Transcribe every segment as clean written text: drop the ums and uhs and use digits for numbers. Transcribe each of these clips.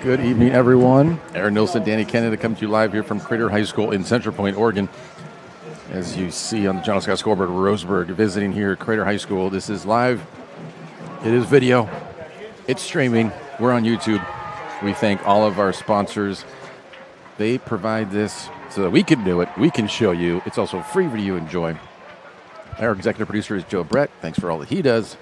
Good evening, everyone. Aaron Nilsson, Danny Kennedy, coming to you live here from Crater High School in Central Point, Oregon. As you see on the John Scott scoreboard, Roseburg visiting here at Crater High School. This is live. It is video. It's streaming. We're on YouTube. We thank all of our sponsors. They provide this so that we can do it. We can show you. It's also free for you to enjoy. Our executive producer is Joe Brett. Thanks for all that he does.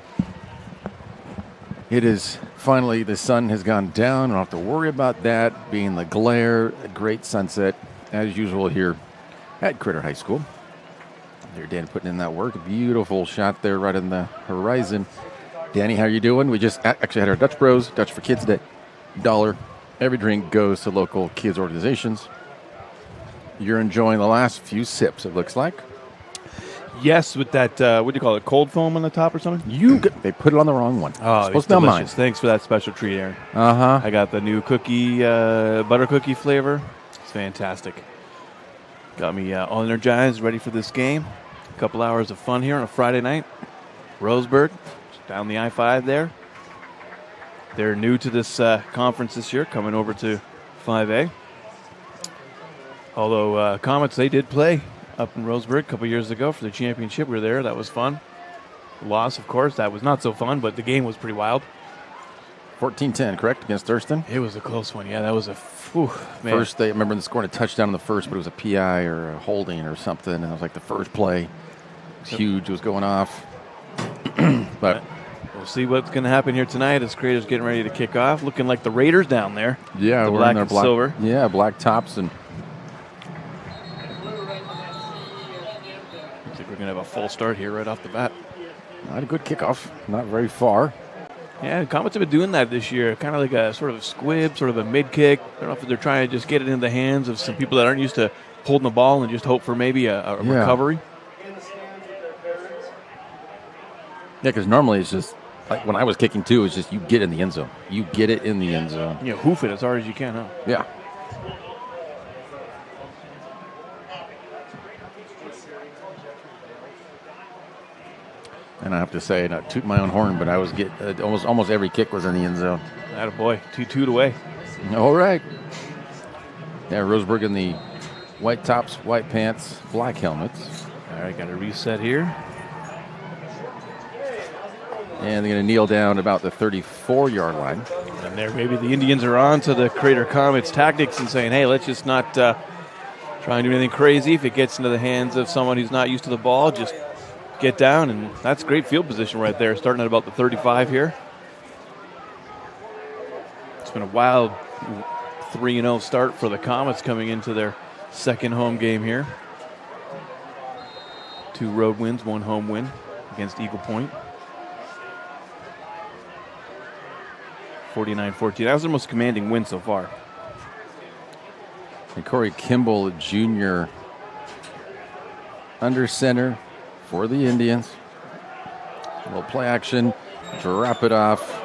It is finally, the sun has gone down. I don't have to worry about that being the glare. A great sunset, as usual, here at Crater High School. There, Dan putting in that work. A beautiful shot there right on the horizon. Danny, how are you doing? We just actually had our Dutch Bros, Dutch for Kids Day. $1. Every drink goes to local kids organizations. You're enjoying the last few sips, it looks like. Yes, with that, what do you call it, cold foam on the top or something? They put it on the wrong one. Oh, it's delicious. Mine. Thanks for that special treat, Aaron. Uh-huh. I got the new cookie, butter cookie flavor. It's fantastic. Got me all energized, ready for this game. A couple hours of fun here on a Friday night. Roseburg, down the I-5 there. They're new to this conference this year, coming over to 5A. Although Comets, they did play up in Roseburg a couple years ago for the championship. We were there. That was fun. Loss, of course. That was not so fun, but the game was pretty wild. 14-10, correct, against Thurston? It was a close one. Yeah, that was a man. First, I remember scoring a touchdown in the first, but it was a PI or a holding or something, and it was like the first play. It was huge. It was going off. But we'll see what's going to happen here tonight as Crater's getting ready to kick off. Looking like the Raiders down there. Yeah, we're in their black, silver. Yeah, black tops and. We're going to have a full start here right off the bat. Not a good kickoff. Not very far. Yeah, Comets have been doing that this year. Kind of like a sort of a squib, sort of a mid-kick. I don't know if they're trying to just get it in the hands of some people that aren't used to holding the ball and just hope for maybe a recovery. Yeah, because normally it's just, like when I was kicking too, it's just you get in the end zone. You get it in the end zone. Yeah, hoof it as hard as you can, huh? Yeah. And I have to say, not toot my own horn, but I was almost every kick was in the end zone. Attaboy, 2-2 away. All right. Yeah, Roseburg in the white tops, white pants, black helmets. All right, got a reset here. And they're going to kneel down about the 34-yard line. And there, maybe the Indians are on to the Crater Comets tactics and saying, hey, let's just not try and do anything crazy. If it gets into the hands of someone who's not used to the ball, just get down, and that's great field position right there, starting at about the 35 here. It's been a wild 3-0 start for the Comets coming into their second home game here. 2 road wins, 1 home win against Eagle Point. 49-14. That was their most commanding win so far. And Corey Kimball, Jr., under center for the Indians. A little play action, drop it off.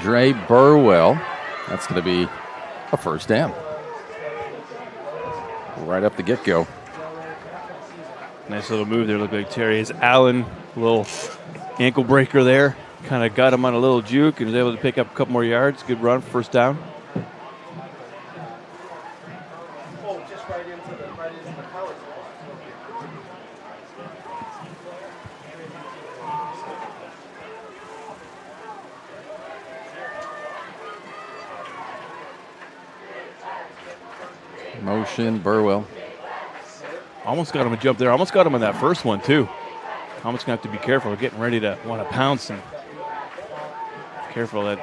Dre Burwell. That's going to be a first down. Right up the get-go. Nice little move there. Looked like Terry's Allen, a little ankle breaker there. Kind of got him on a little juke and was able to pick up a couple more yards. Good run, first down. Motion, Burwell. Almost got him a jump there. Almost got him on that first one, too. Comets going to have to be careful. We're getting ready to want to pounce and careful that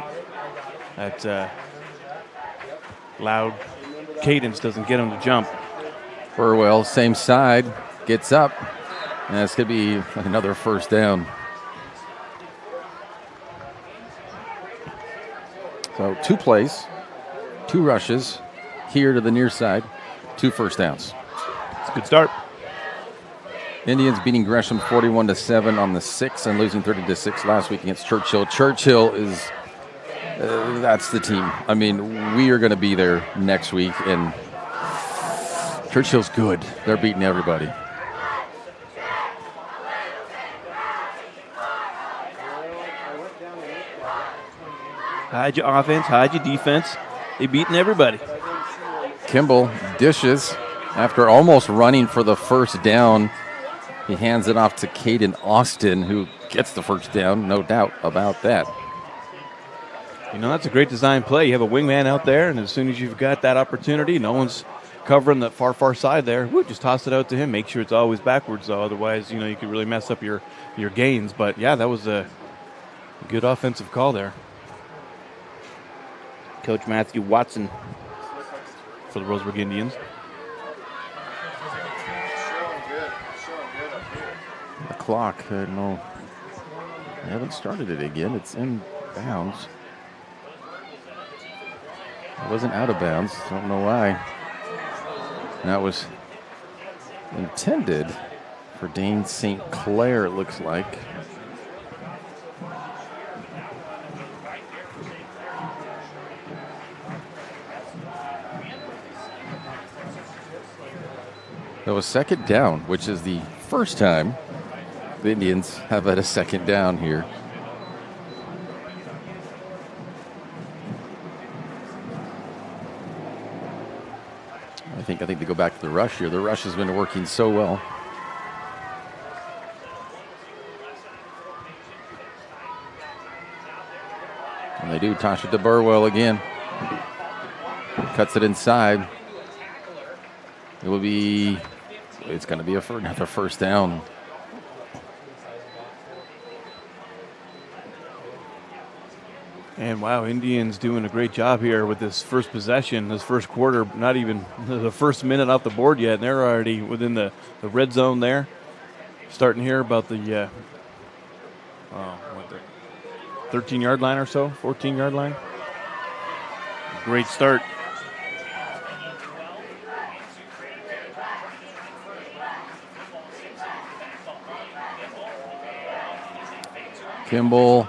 loud cadence doesn't get him to jump. Burwell, same side, gets up, and it's going to be another first down. So 2 plays, 2 rushes here to the near side, 2 first downs. It's a good start. Indians beating Gresham 41-7 on the 6th and losing 30-6 last week against Churchill. Churchill is, that's the team. I mean, we are going to be there next week, and Churchill's good. They're beating everybody. Hide your offense, hide your defense. They beating everybody. Kimball dishes after almost running for the first down. He hands it off to Caden Austin, who gets the first down, no doubt about that. You know, that's a great design play. You have a wingman out there, and as soon as you've got that opportunity, no one's covering the far side there. Just toss it out to him. Make sure it's always backwards, though. Otherwise, you know, you could really mess up your gains. But, yeah, that was a good offensive call there. Coach Matthew Watson for the Roseburg Indians. The clock, no, I haven't started it again. It's in bounds. It wasn't out of bounds. Don't know why. That was intended for Dane St. Clair, it looks like. It was second down, which is the first time the Indians have had a second down here. I think they go back to the rush here. The rush has been working so well. And they do. Tasha DeBurwell again. Cuts it inside. It's going to be another first down. And wow, Indians doing a great job here with this first possession, this first quarter, not even the first minute off the board yet, and they're already within the red zone there. Starting here about the 13-yard line or so, 14-yard line. Great start. Kimball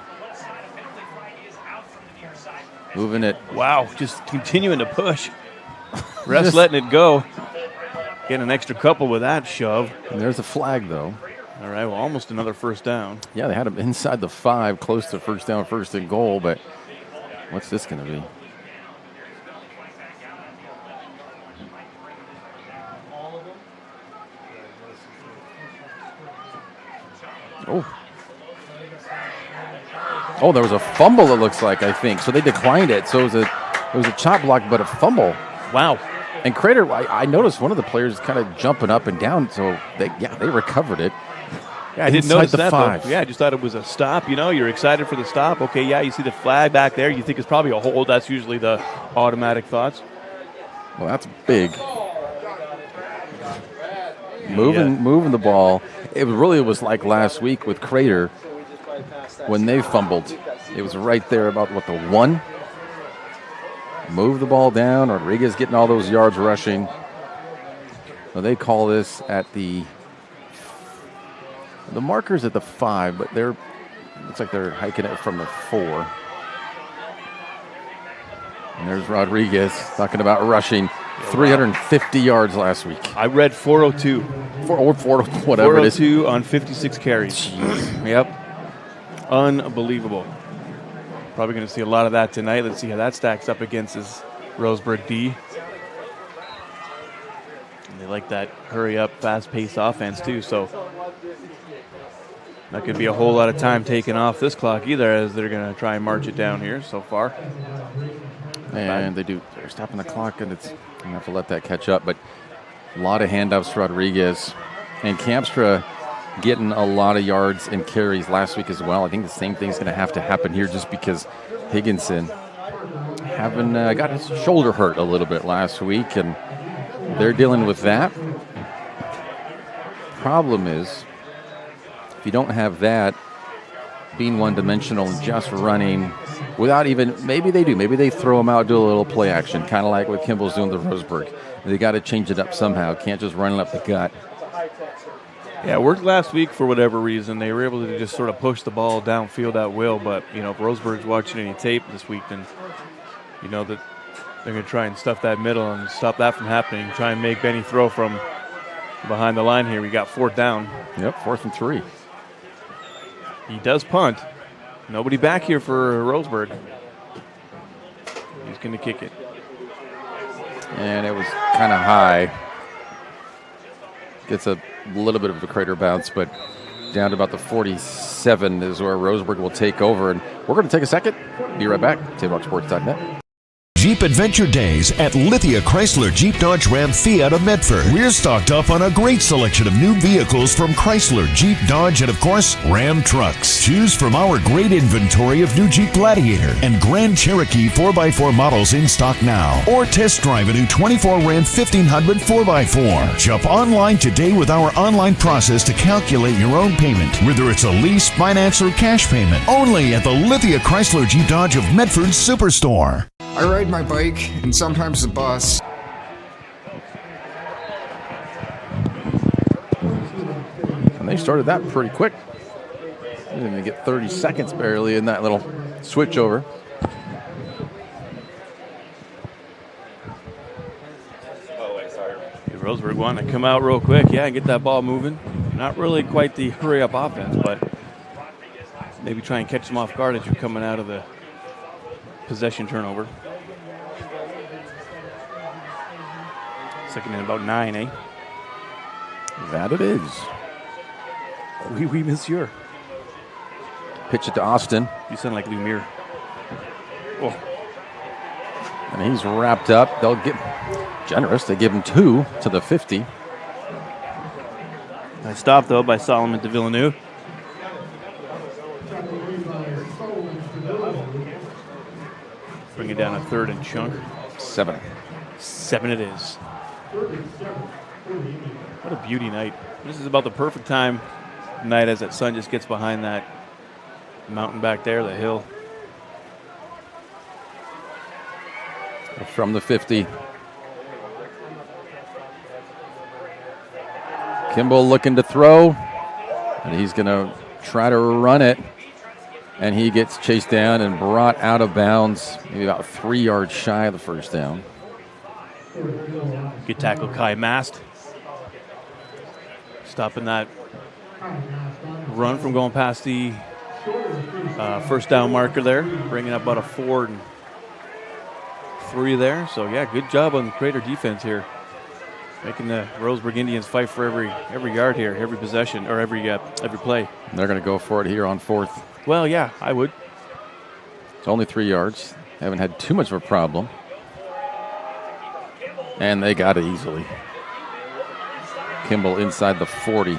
moving it. Wow, just continuing to push. Refs letting it go. Getting an extra couple with that shove. And there's a flag, though. All right, well, almost another first down. Yeah, they had him inside the 5, close to first down, first and goal, but what's this going to be? Oh, there was a fumble, it looks like, I think. So they declined it. So it was a chop block, but a fumble. Wow. And Crater, I noticed one of the players kind of jumping up and down, so they recovered it. Yeah, I didn't notice that, 5. Though. Yeah, I just thought it was a stop. You know, you're excited for the stop. Okay, yeah, you see the flag back there. You think it's probably a hold. That's usually the automatic thoughts. Well, that's big. Moving the ball. It was like last week with Crater when they fumbled. It was right there about, the 1? Move the ball down. Rodriguez getting all those yards rushing. Well, they call this at the marker's at the 5, but looks like they're hiking it from the 4. And there's Rodriguez talking about rushing 350 yards last week. I read 402. 402 it is. 402 on 56 carries. Jeez. Yep. Unbelievable. Probably going to see a lot of that tonight. Let's see how that stacks up against his Roseburg D. And they like that hurry-up, fast-paced offense, too. So not going to be a whole lot of time taken off this clock either, as they're going to try and march it down here so far. And they're stopping the clock, and it's going to have to let that catch up. But a lot of handoffs for Rodriguez. And Campstra getting a lot of yards and carries last week as well. I think the same thing's going to have to happen here just because Higginson got his shoulder hurt a little bit last week, and they're dealing with that. Problem is, if you don't have that, being one-dimensional and just running without even, maybe they throw him out, do a little play action, kind of like what Kimball's doing to Roseburg. They got to change it up somehow. Can't just run it up the gut. Yeah, it worked last week for whatever reason. They were able to just sort of push the ball downfield at will. But, if Roseburg's watching any tape this week, then you know that they're going to try and stuff that middle and stop that from happening. Try and make Benny throw from behind the line here. We got 4th down. Yep, 4th and 3. He does punt. Nobody back here for Roseburg. looking to kick it. And it was kind of high. Gets a little bit of a crater bounce, but down to about the 47 is where Roseburg will take over. And we're going to take a second. Be right back. TapeRockSports.net. Jeep Adventure Days at Lithia Chrysler Jeep Dodge Ram Fiat of Medford. We're stocked up on a great selection of new vehicles from Chrysler, Jeep, Dodge, and of course, Ram trucks. Choose from our great inventory of new Jeep Gladiator and Grand Cherokee 4x4 models in stock now. Or test drive a new 24 Ram 1500 4x4. Shop online today with our online process to calculate your own payment, whether it's a lease, finance, or cash payment. Only at the Lithia Chrysler Jeep Dodge of Medford Superstore. I ride my bike and sometimes the bus. And they started that pretty quick. They didn't even get 30 seconds barely in that little switch over. Roseburg wanting to come out real quick, and get that ball moving. Not really quite the hurry-up offense, but maybe try and catch them off guard as you're coming out of the possession turnover. Second and about 9, eh? That it is. Oui, monsieur. Pitch it to Austin. You sound like Lumiere. Oh. And he's wrapped up. They'll get generous. They give him 2 to the 50. Nice stop, though, by Solomon de Villeneuve. Bring it down a third and chunk. 7. 7 it is. What a beauty night. This is about the perfect time night as that sun just gets behind that mountain back there, the hill. From the 50. Kimball looking to throw. And he's going to try to run it. And he gets chased down and brought out of bounds, maybe about 3 yards shy of the first down. Good tackle, Kai Mast. Stopping that run from going past the first down marker there. Bringing up about a 4 and 3 there. So, good job on the Crater defense here. Making the Roseburg Indians fight for every yard here, every possession, or every play. They're going to go for it here on 4th. Well, yeah, I would. It's only 3 yards. Haven't had too much of a problem. And they got it easily. Kimball inside the 40.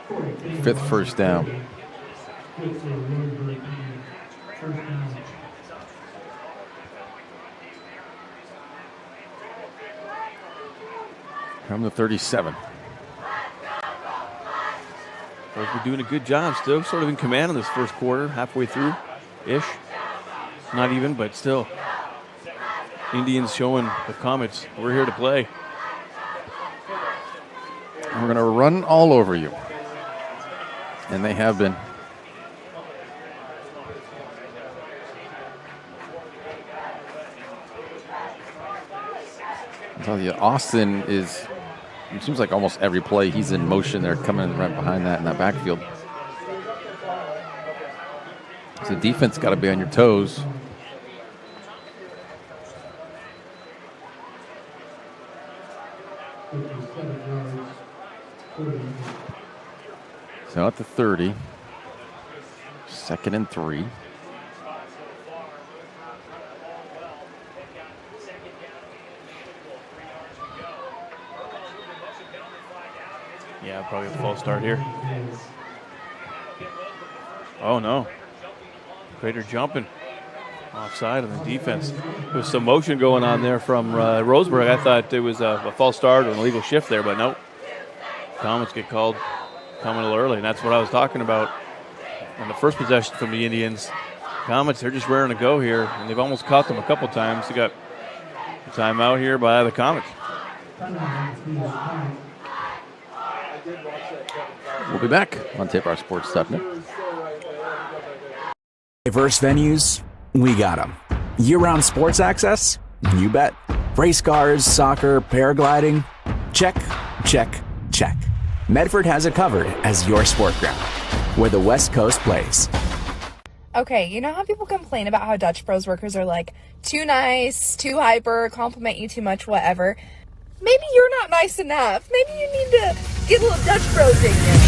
5th first down. From the 37. We're doing a good job still, sort of in command in this first quarter, halfway through-ish. Not even, but still. Indians showing the Comets, we're here to play. We're going to run all over you. And they have been. I'll tell you, Austin is, it seems like almost every play he's in motion. They're coming right behind that in that backfield. So defense got to be on your toes. So at the 30, 2nd and 3. Yeah, probably a false start here. Oh, no. Crater jumping offside on the defense. There was some motion going on there from Roseburg. I thought it was a false start or an illegal shift there, but nope. Comets get called coming a little early, and that's what I was talking about on the first possession from the Indians. Comets, they're just raring to go here, and they've almost caught them a couple times. They got a timeout here by the Comets. We'll be back on TapeRockSports.net. Diverse venues, we got them. Year-round sports access? You bet. Race cars, soccer, paragliding? Check, check, check. Medford has it covered as your sport ground, where the West Coast plays. Okay, you know how people complain about how Dutch Bros workers are like too nice, too hyper, compliment you too much, whatever? Maybe you're not nice enough. Maybe you need to get a little Dutch Bros in you.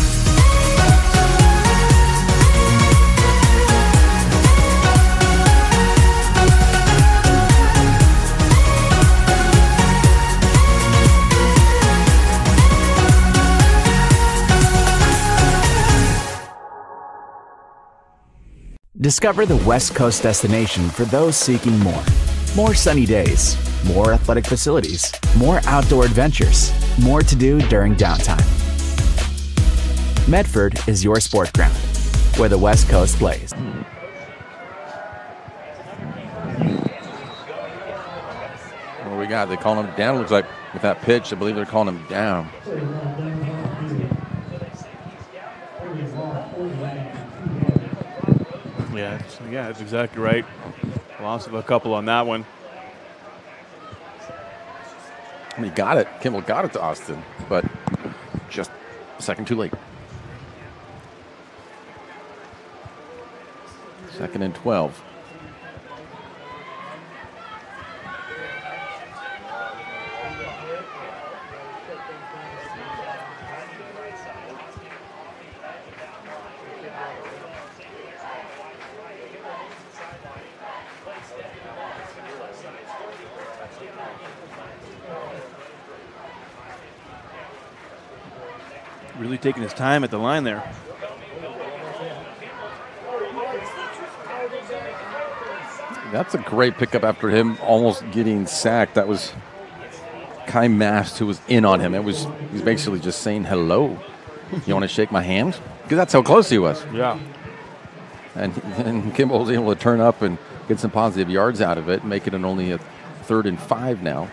Discover the West Coast destination for those seeking more. More sunny days, more athletic facilities, more outdoor adventures, more to do during downtime. Medford is your sport ground, where the West Coast plays. What do we got? They calling him down. Looks like with that pitch, I believe they're calling him down. Yeah, that's exactly right. Loss of a couple on that one. He got it. Kimball got it to Austin, but just a second too late. 2nd and 12. Really taking his time at the line there. That's a great pickup after him almost getting sacked. That was Kai Mast who was in on him. He's basically just saying hello. You want to shake my hand? Because that's how close he was. Yeah. And Kimball was able to turn up and get some positive yards out of it, make it only a 3rd and 5 now.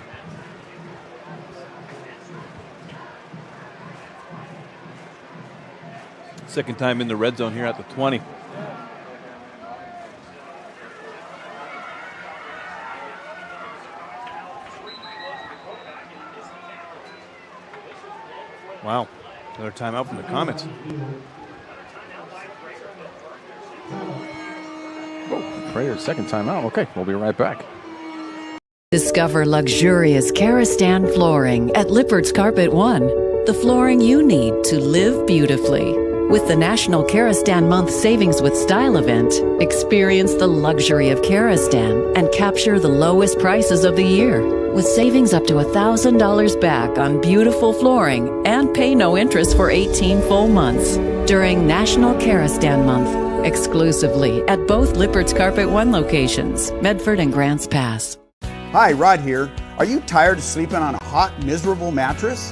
Second time in the red zone here at the 20. Wow. Another timeout from the Comets. Oh, Crater's second timeout. Okay, we'll be right back. Discover luxurious Karastan flooring at Lippert's Carpet One. The flooring you need to live beautifully. With the National Karastan Month Savings with Style event, experience the luxury of Karastan and capture the lowest prices of the year. With savings up to $1,000 back on beautiful flooring and pay no interest for 18 full months. During National Karastan Month, exclusively at both Lippert's Carpet One locations, Medford and Grants Pass. Hi, Rod here. Are you tired of sleeping on a hot, miserable mattress?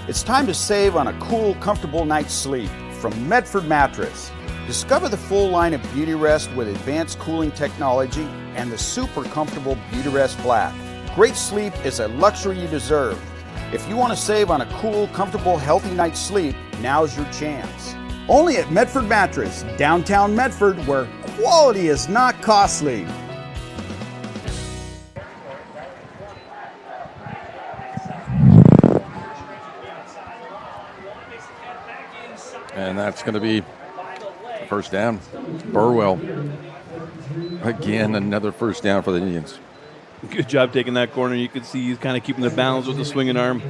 It's time to save on a cool, comfortable night's sleep from Medford Mattress. Discover the full line of Beauty Rest with advanced cooling technology and the super comfortable Beauty Rest Black. Great sleep is a luxury you deserve. If you want to save on a cool, comfortable, healthy night's sleep, now's your chance. Only at Medford Mattress, downtown Medford, where quality is not costly. And that's going to be first down. Burwell. Again, another first down for the Indians. Good job taking that corner. You can see he's kind of keeping the balance with the swinging arm.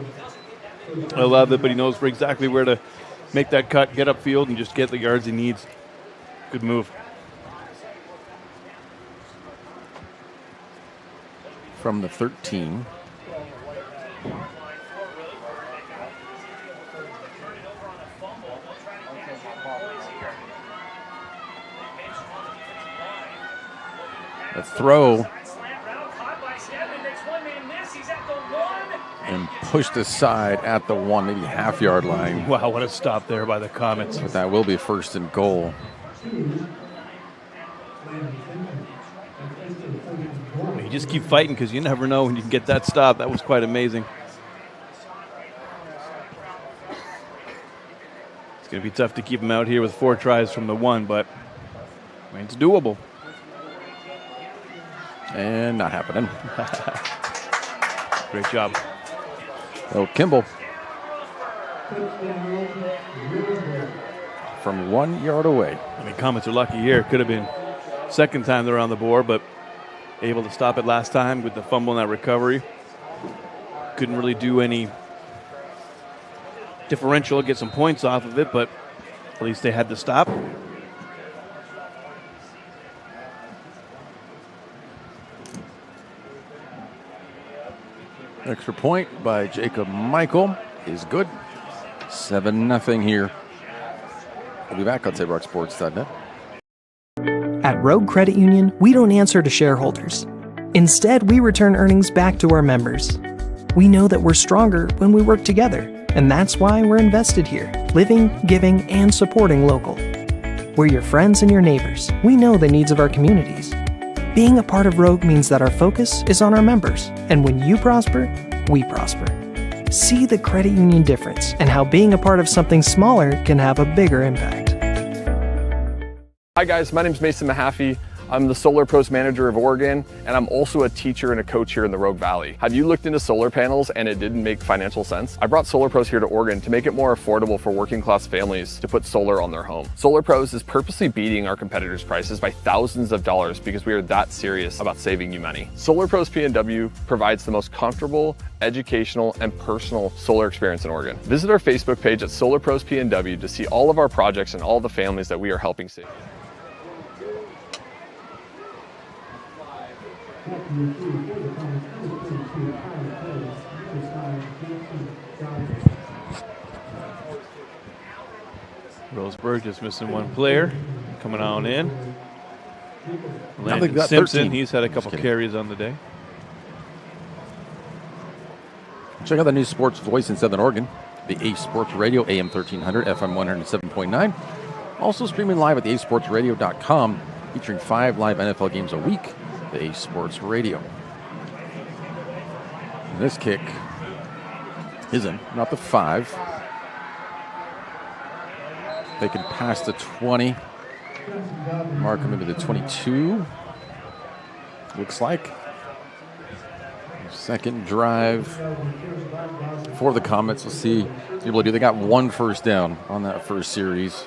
I love it, but he knows for exactly where to make that cut, get upfield, and just get the yards he needs. Good move. From the 13. A throw and pushed aside at the 1, maybe half-yard line. Wow, what a stop there by the Comets. But that will be 1st and goal. You just keep fighting because you never know when you can get that stop. That was quite amazing. It's going to be tough to keep him out here with 4 tries from the 1, but I mean, it's doable. And not happening. Great job. Oh, Kimball. From 1 yard away. I mean, Comets are lucky here. Could have been second time they're on the board, but able to stop it last time with the fumble and that recovery. Couldn't really do any differential, get some points off of it, but at least they had to stop. Extra point by Jacob Michael is good. 7-0 here. We'll be back on TaylorRockSports.net. At Rogue Credit Union, we don't answer to shareholders. Instead, we return earnings back to our members. We know that we're stronger when we work together, and that's why we're invested here, living, giving, and supporting local. We're your friends and your neighbors. We know the needs of our communities. Being a part of Rogue means that our focus is on our members, and when you prosper, we prosper. See the credit union difference and how being a part of something smaller can have a bigger impact. Hi guys, my name is Mason Mahaffey. I'm the Solar Pros Manager of Oregon, and I'm also a teacher and a coach here in the Rogue Valley. Have you looked into solar panels and it didn't make financial sense? I brought Solar Pros here to Oregon to make it more affordable for working class families to put solar on their home. Solar Pros is purposely beating our competitors' prices by thousands of dollars because we are that serious about saving you money. Solar Pros PNW provides the most comfortable, educational, and personal solar experience in Oregon. Visit our Facebook page at Solar Pros PNW to see all of our projects and all the families that we are helping save. Roseburg just missing one player. Coming on in. I think that Simpson, 13. he's had a couple carries on the day. Check out the new sports voice in Southern Oregon, the Ace Sports Radio, AM 1300, FM 107.9. Also streaming live at the acesportsradio.com, featuring 5 live NFL games a week, the Ace Sports Radio. And this kick isn't, not the 5. They can pass the 20. Mark maybe the 22. Looks like. Second drive for the Comets. We'll see what people do. They got 1 first down on that first series.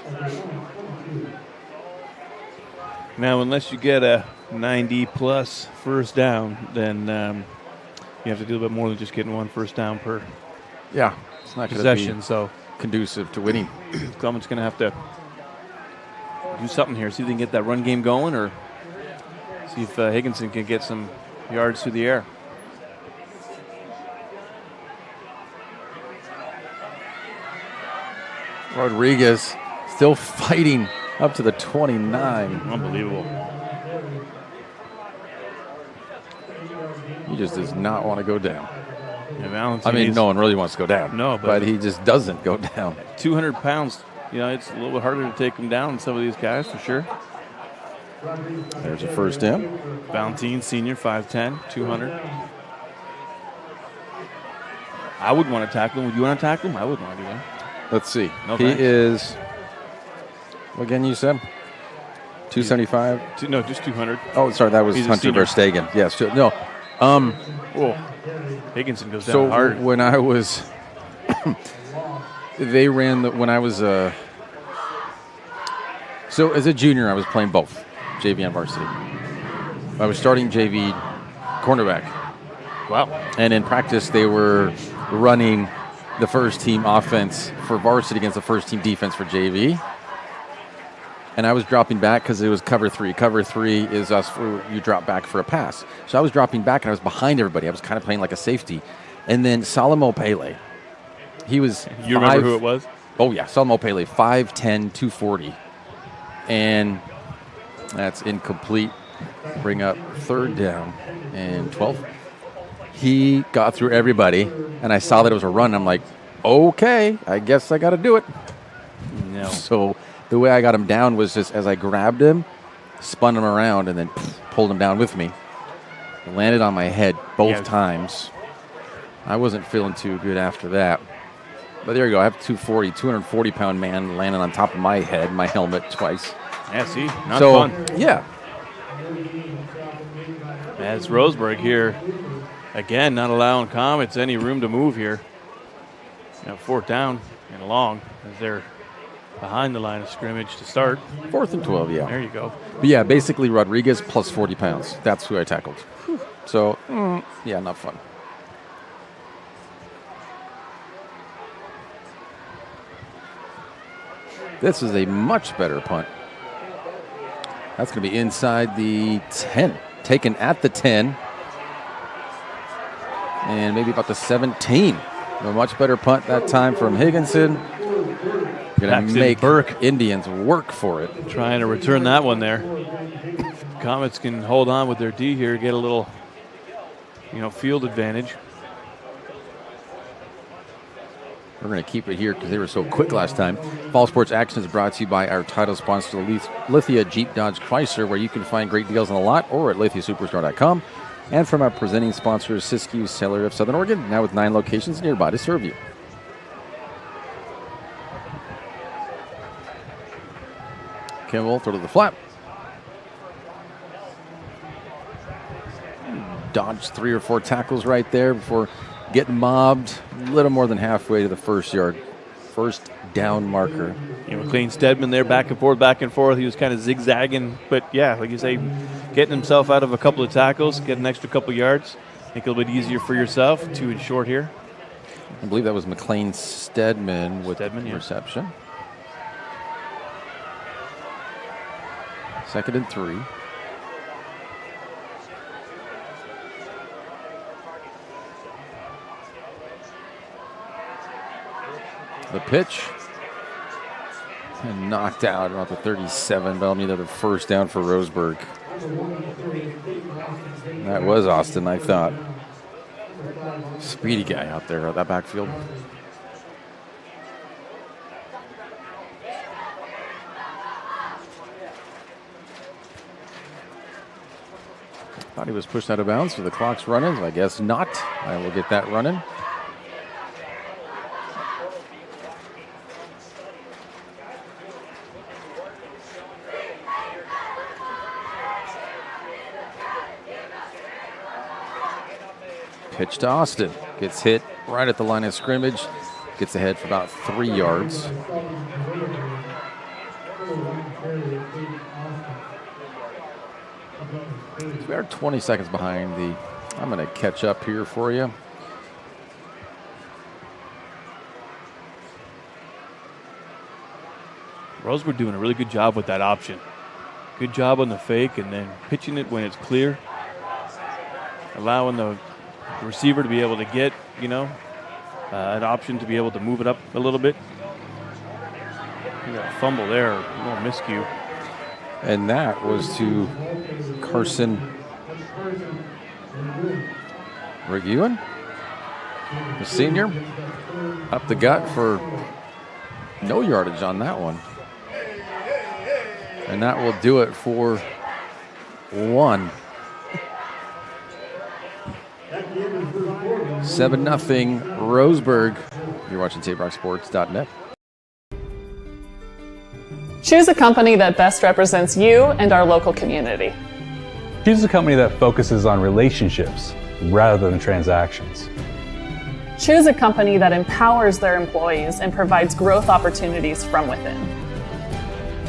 Now, unless you get a 90-plus first down, then you have to do a bit more than just getting 1 first down per Yeah, it's not going possession. to be So conducive to winning. Clement's going to have to do something here. See if they can get that run game going, or see if Higginson can get some yards through the air. Rodriguez still fighting up to the 29. Unbelievable. He just does not want to go down. Yeah, Valentine, I mean, no one really wants to go down. No, but he just doesn't go down. 200 pounds, it's a little bit harder to take him down than some of these guys, for sure. There's a first down. Valentine, senior, 5'10", 200. I would want to tackle him. Would you want to tackle him? I wouldn't want to do that. Let's see. No, he thanks. is, what again you said? 275? No, just 200. Oh, sorry, that was He's a Hunter senior. Verstegen. Yes, no. Oh, Higginson goes down So hard. when I was, they ran when I was, so as a junior, I was playing both, JV and varsity. I was starting JV cornerback. Wow. And in practice, they were running the first team offense for varsity against the first team defense for JV. And I was dropping back because it was cover 3. Cover 3 is us, you drop back for a pass. So I was dropping back and I was behind everybody. I was kind of playing like a safety. And then Salomo Pele, he was You remember who it was? Oh, yeah, Salomo Pele, 5'10", 240. And that's incomplete. Bring up third down and 12. He got through everybody, and I saw that it was a run. I'm like, okay, I guess I got to do it. No. So the way I got him down was just as I grabbed him, spun him around, and then pulled him down with me. It landed on my head both times. I wasn't feeling too good after that. But there you go. I have 240-pound man landing on top of my head, my helmet twice. Yeah, see, not fun. Yeah. As Roseburg here, again, not allowing Comets any room to move here. 4th down and long as they're behind the line of scrimmage to start. 4th and 12, yeah. There you go. But yeah, basically Rodriguez plus 40 pounds. That's who I tackled. So, yeah, not fun. This is a much better punt. That's going to be inside the 10. Taken at the 10. And maybe about the 17. A much better punt that time from Higginson. Going to make Burke Indians work for it. Trying to return that one there. Comets can hold on with their D here, get a little, field advantage. We're going to keep it here because they were so quick last time. Fall Sports Action is brought to you by our title sponsor, Lithia Jeep Dodge Chrysler, where you can find great deals on the lot or at lithiasuperstore.com. And from our presenting sponsors, Siskiyou Cellular of Southern Oregon, now with 9 locations nearby to serve you. Kimball, throw to the flat. Dodged 3 or 4 tackles right there before getting mobbed a little more than halfway to the first down marker. McLean Stedman there, back and forth. He was kind of zigzagging, but yeah, like you say, getting himself out of a couple of tackles, get an extra couple yards, make it a little bit easier for yourself. 2 and short here. I believe that was McLean Stedman with reception. 2nd and 3. The pitch. And knocked out about the 37, but another first down for Roseburg. That was Austin, I thought. Speedy guy out there at that backfield. Thought he was pushed out of bounds, so the clock's running. So I guess not. I will get that running. Pitch to Austin. Gets hit right at the line of scrimmage. Gets ahead for about 3 yards. We are 20 seconds behind the. I'm going to catch up here for you. Roseburg doing a really good job with that option. Good job on the fake and then pitching it when it's clear. Allowing the receiver to be able to get, an option to be able to move it up a little bit. You got a fumble there, a little miscue. And that was to Carson Reguin, the senior. Up the gut for no yardage on that one. And that will do it for 1. 7-0 Roseburg. You're watching SaveRockSports.net. Choose a company that best represents you and our local community. Choose a company that focuses on relationships rather than transactions. Choose a company that empowers their employees and provides growth opportunities from within.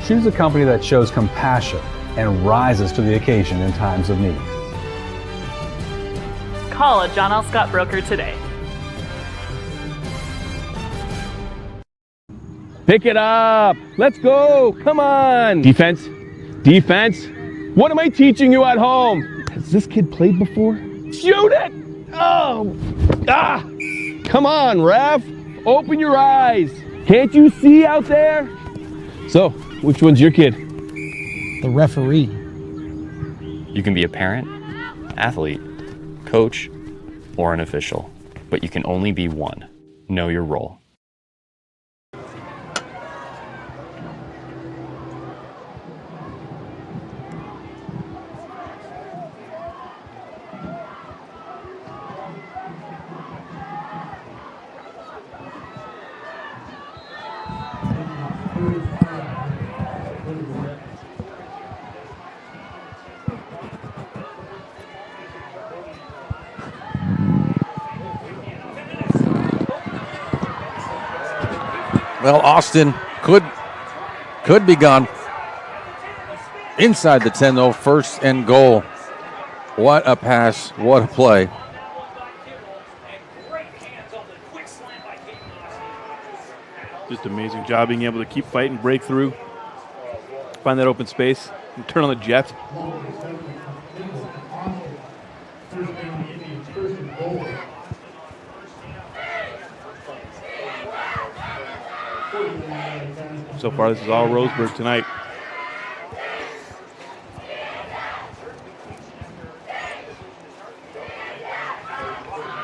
Choose a company that shows compassion and rises to the occasion in times of need. Call a John L. Scott broker today. Pick it up. Let's go. Come on. Defense. Defense. What am I teaching you at home? Has this kid played before? Shoot it. Oh. Ah. Come on, ref. Open your eyes. Can't you see out there? So, which one's your kid? The referee. You can be a parent, athlete, coach, or an official, but you can only be one. Know your role. Well, Austin could could be gone. Inside the 10, though, first and goal. What a pass. What a play. Just amazing job being able to keep fighting, break through, find that open space, and turn on the jet. So far, this is all Roseburg tonight.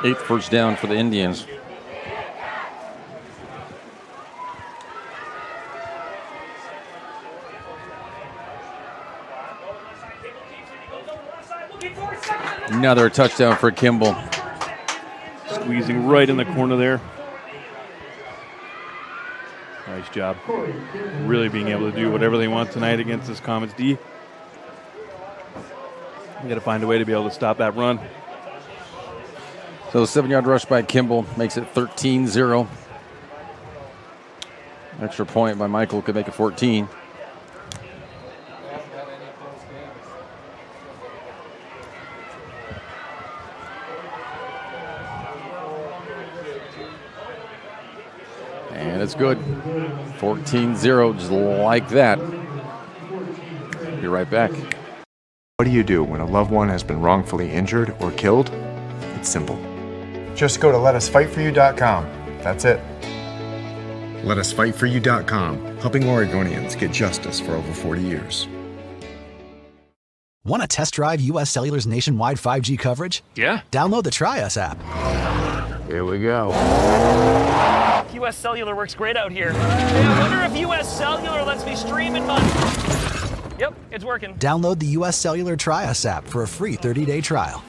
Eighth first down for the Indians. Another touchdown for Kimball. Squeezing right in the corner there. Nice job. Really being able to do whatever they want tonight against this Comets D. You got to find a way to be able to stop that run. So the 7-yard rush by Kimball makes it 13-0. Extra point by Michael could make it 14. And it's good. 14-0, just like that. Be right back. What do you do when a loved one has been wrongfully injured or killed? It's simple. Just go to letusfightforyou.com. That's it. Letusfightforyou.com, helping Oregonians get justice for over 40 years. Want to test drive U.S. Cellular's nationwide 5G coverage? Yeah. Download the Try Us app. Here we go. U.S. Cellular works great out here. Hey, I wonder if U.S. Cellular lets me stream in my... Yep, it's working. Download the U.S. Cellular Try Us app for a free 30-day trial.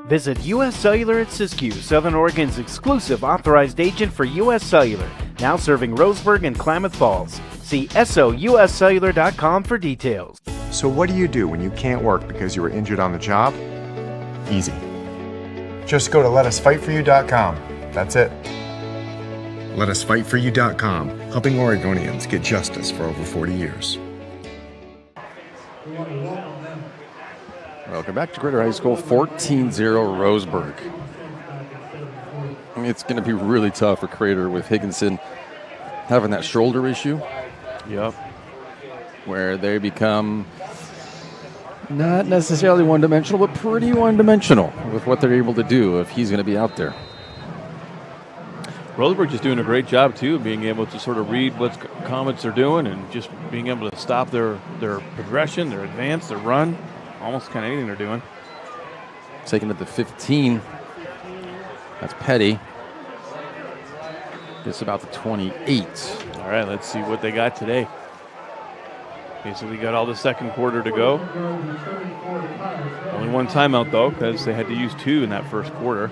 Visit U.S. Cellular at Siskiyou, Southern Oregon's exclusive authorized agent for U.S. Cellular, now serving Roseburg and Klamath Falls. See SOUScellular.com for details. So what do you do when you can't work because you were injured on the job? Easy. Just go to letusfightforyou.com. That's it. Letusfightforyou.com, helping Oregonians get justice for over 40 years. Welcome back to Crater High School, 14-0 Roseburg. I mean, it's going to be really tough for Crater with Higginson having that shoulder issue. Yep. Where they become not necessarily one-dimensional, but pretty one-dimensional with what they're able to do if he's going to be out there. Roseburg just doing a great job, too, being able to sort of read what Comets are doing and just being able to stop their progression, their advance, their run, almost kind of anything they're doing. Taking it to 15. That's Petty. It's about the 28. All right, let's see what they got today. Basically got all the second quarter to go. Only one timeout, though, because they had to use 2 in that first quarter.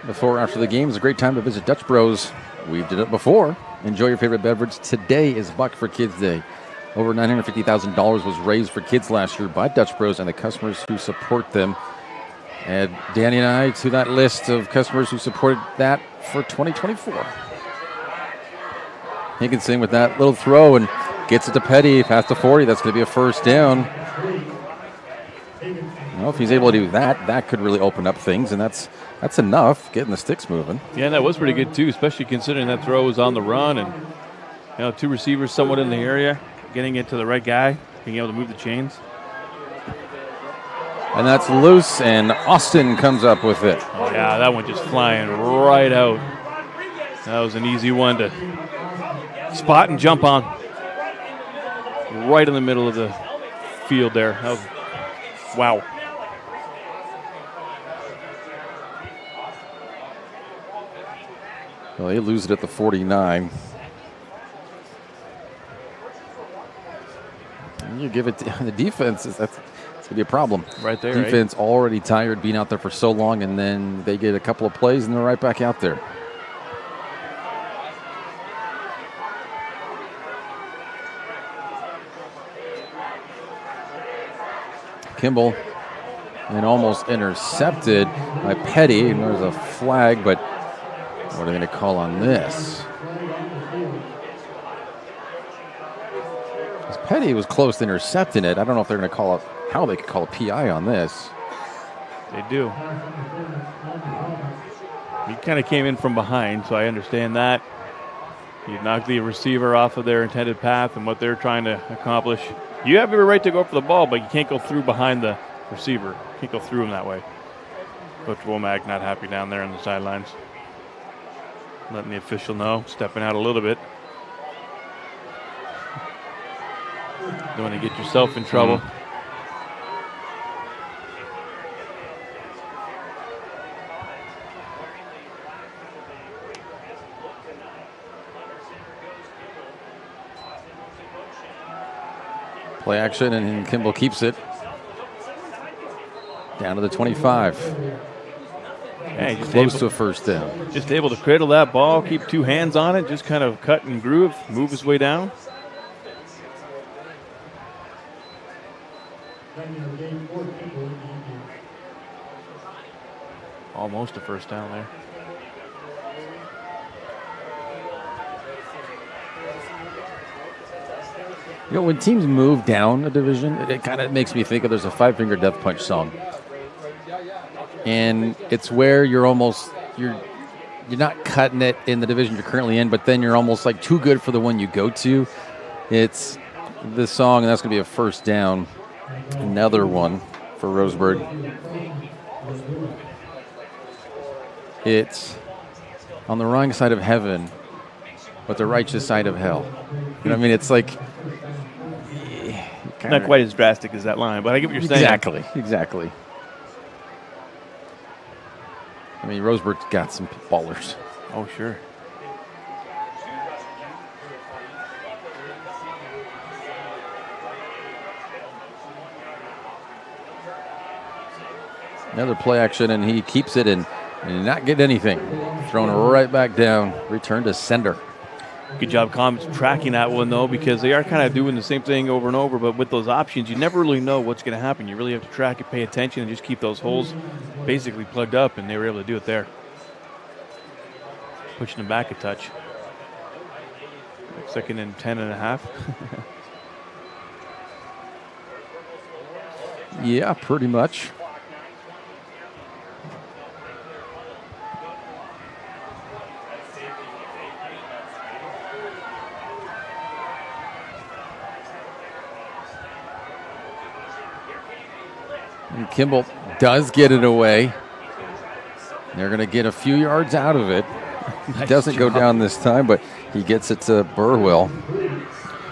Before or after the game is a great time to visit Dutch Bros. We've did it before. Enjoy your favorite beverage. Today is Buck for Kids Day. Over $950,000 was raised for kids last year by Dutch Bros and the customers who support them. Add Danny and I to that list of customers who supported that for 2024. Higginson with that little throw and gets it to Petty past the 40. That's going to be a first down. Well, if he's able to do that, that could really open up things, and that's enough, getting the sticks moving. Yeah, and that was pretty good, too, especially considering that throw was on the run and, 2 receivers somewhat in the area, getting it to the right guy, being able to move the chains. And that's loose, and Austin comes up with it. Oh, yeah, that one just flying right out. That was an easy one to spot and jump on. Right in the middle of the field there. That was, wow. Well, they lose it at the 49. And you give it to the defense. It's going to be a problem. Right there. Defense already tired, being out there for so long, and then they get a couple of plays and they're right back out there. Kimball and almost intercepted by Petty. And there's a flag, but what are they going to call on this? Petty was close to intercepting it. I don't know if they're going to call it, how they could call a PI on this. They do. He kind of came in from behind, so I understand that. He knocked the receiver off of their intended path and what they're trying to accomplish. You have every right to go for the ball, but you can't go through behind the receiver. You can't go through him that way. Coach Womack not happy down there on the sidelines. Letting the official know, stepping out a little bit. Don't want to get yourself in trouble. Play action, and Kimball keeps it down to the 25. Yeah, close to a first down. Just able to cradle that ball, keep two hands on it, just kind of cut and groove, move his way down. Almost a first down there. You know, when teams move down a division, it kind of makes me think of there's a Five Finger Death Punch song. And it's where you're not cutting it in the division you're currently in, but then you're almost like too good for the one you go to. It's this song, and that's going to be a first down. Another one for Roseburg. It's on the wrong side of heaven, but the righteous side of hell. You know what I mean? It's like... Not quite as drastic as that line, but I get what you're saying. Exactly. I mean, Roseburg's got some ballers. Oh, sure. Another play action, and he keeps it in and not getting anything. Thrown right back down, return to sender. Good job, Comets, tracking that one, though, because they are kind of doing the same thing over and over, but with those options, you never really know what's going to happen. You really have to track it, pay attention, and just keep those holes basically plugged up, and they were able to do it there. Pushing them back a touch. Second and 10.5. Yeah, pretty much. And Kimball does get it away. They're going to get a few yards out of it. He doesn't go down this time, but he gets it to Burwell.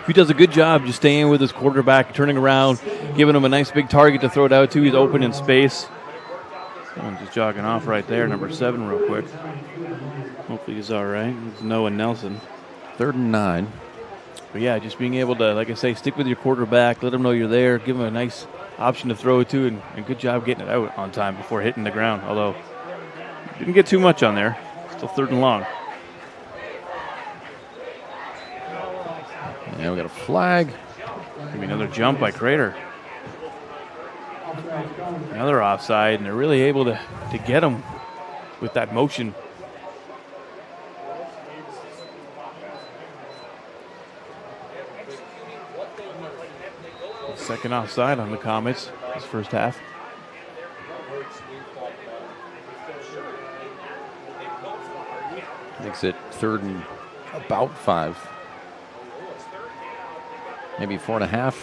He does a good job just staying with his quarterback, turning around, giving him a nice big target to throw it out to. He's open in space. Someone's just jogging off right there, number 7 real quick. Hopefully he's all right. It's Noah Nelson. 3rd and 9. But yeah, just being able to, like I say, stick with your quarterback, let him know you're there, give him a nice option to throw it to, and good job getting it out on time before hitting the ground, although didn't get too much on there. Still 3rd and long. Yeah, we got a flag. Maybe another jump by Crater. Another offside, and they're really able to get him with that motion. Second offside on the Comets this first half. Makes it 3rd and about 5. Maybe 4.5.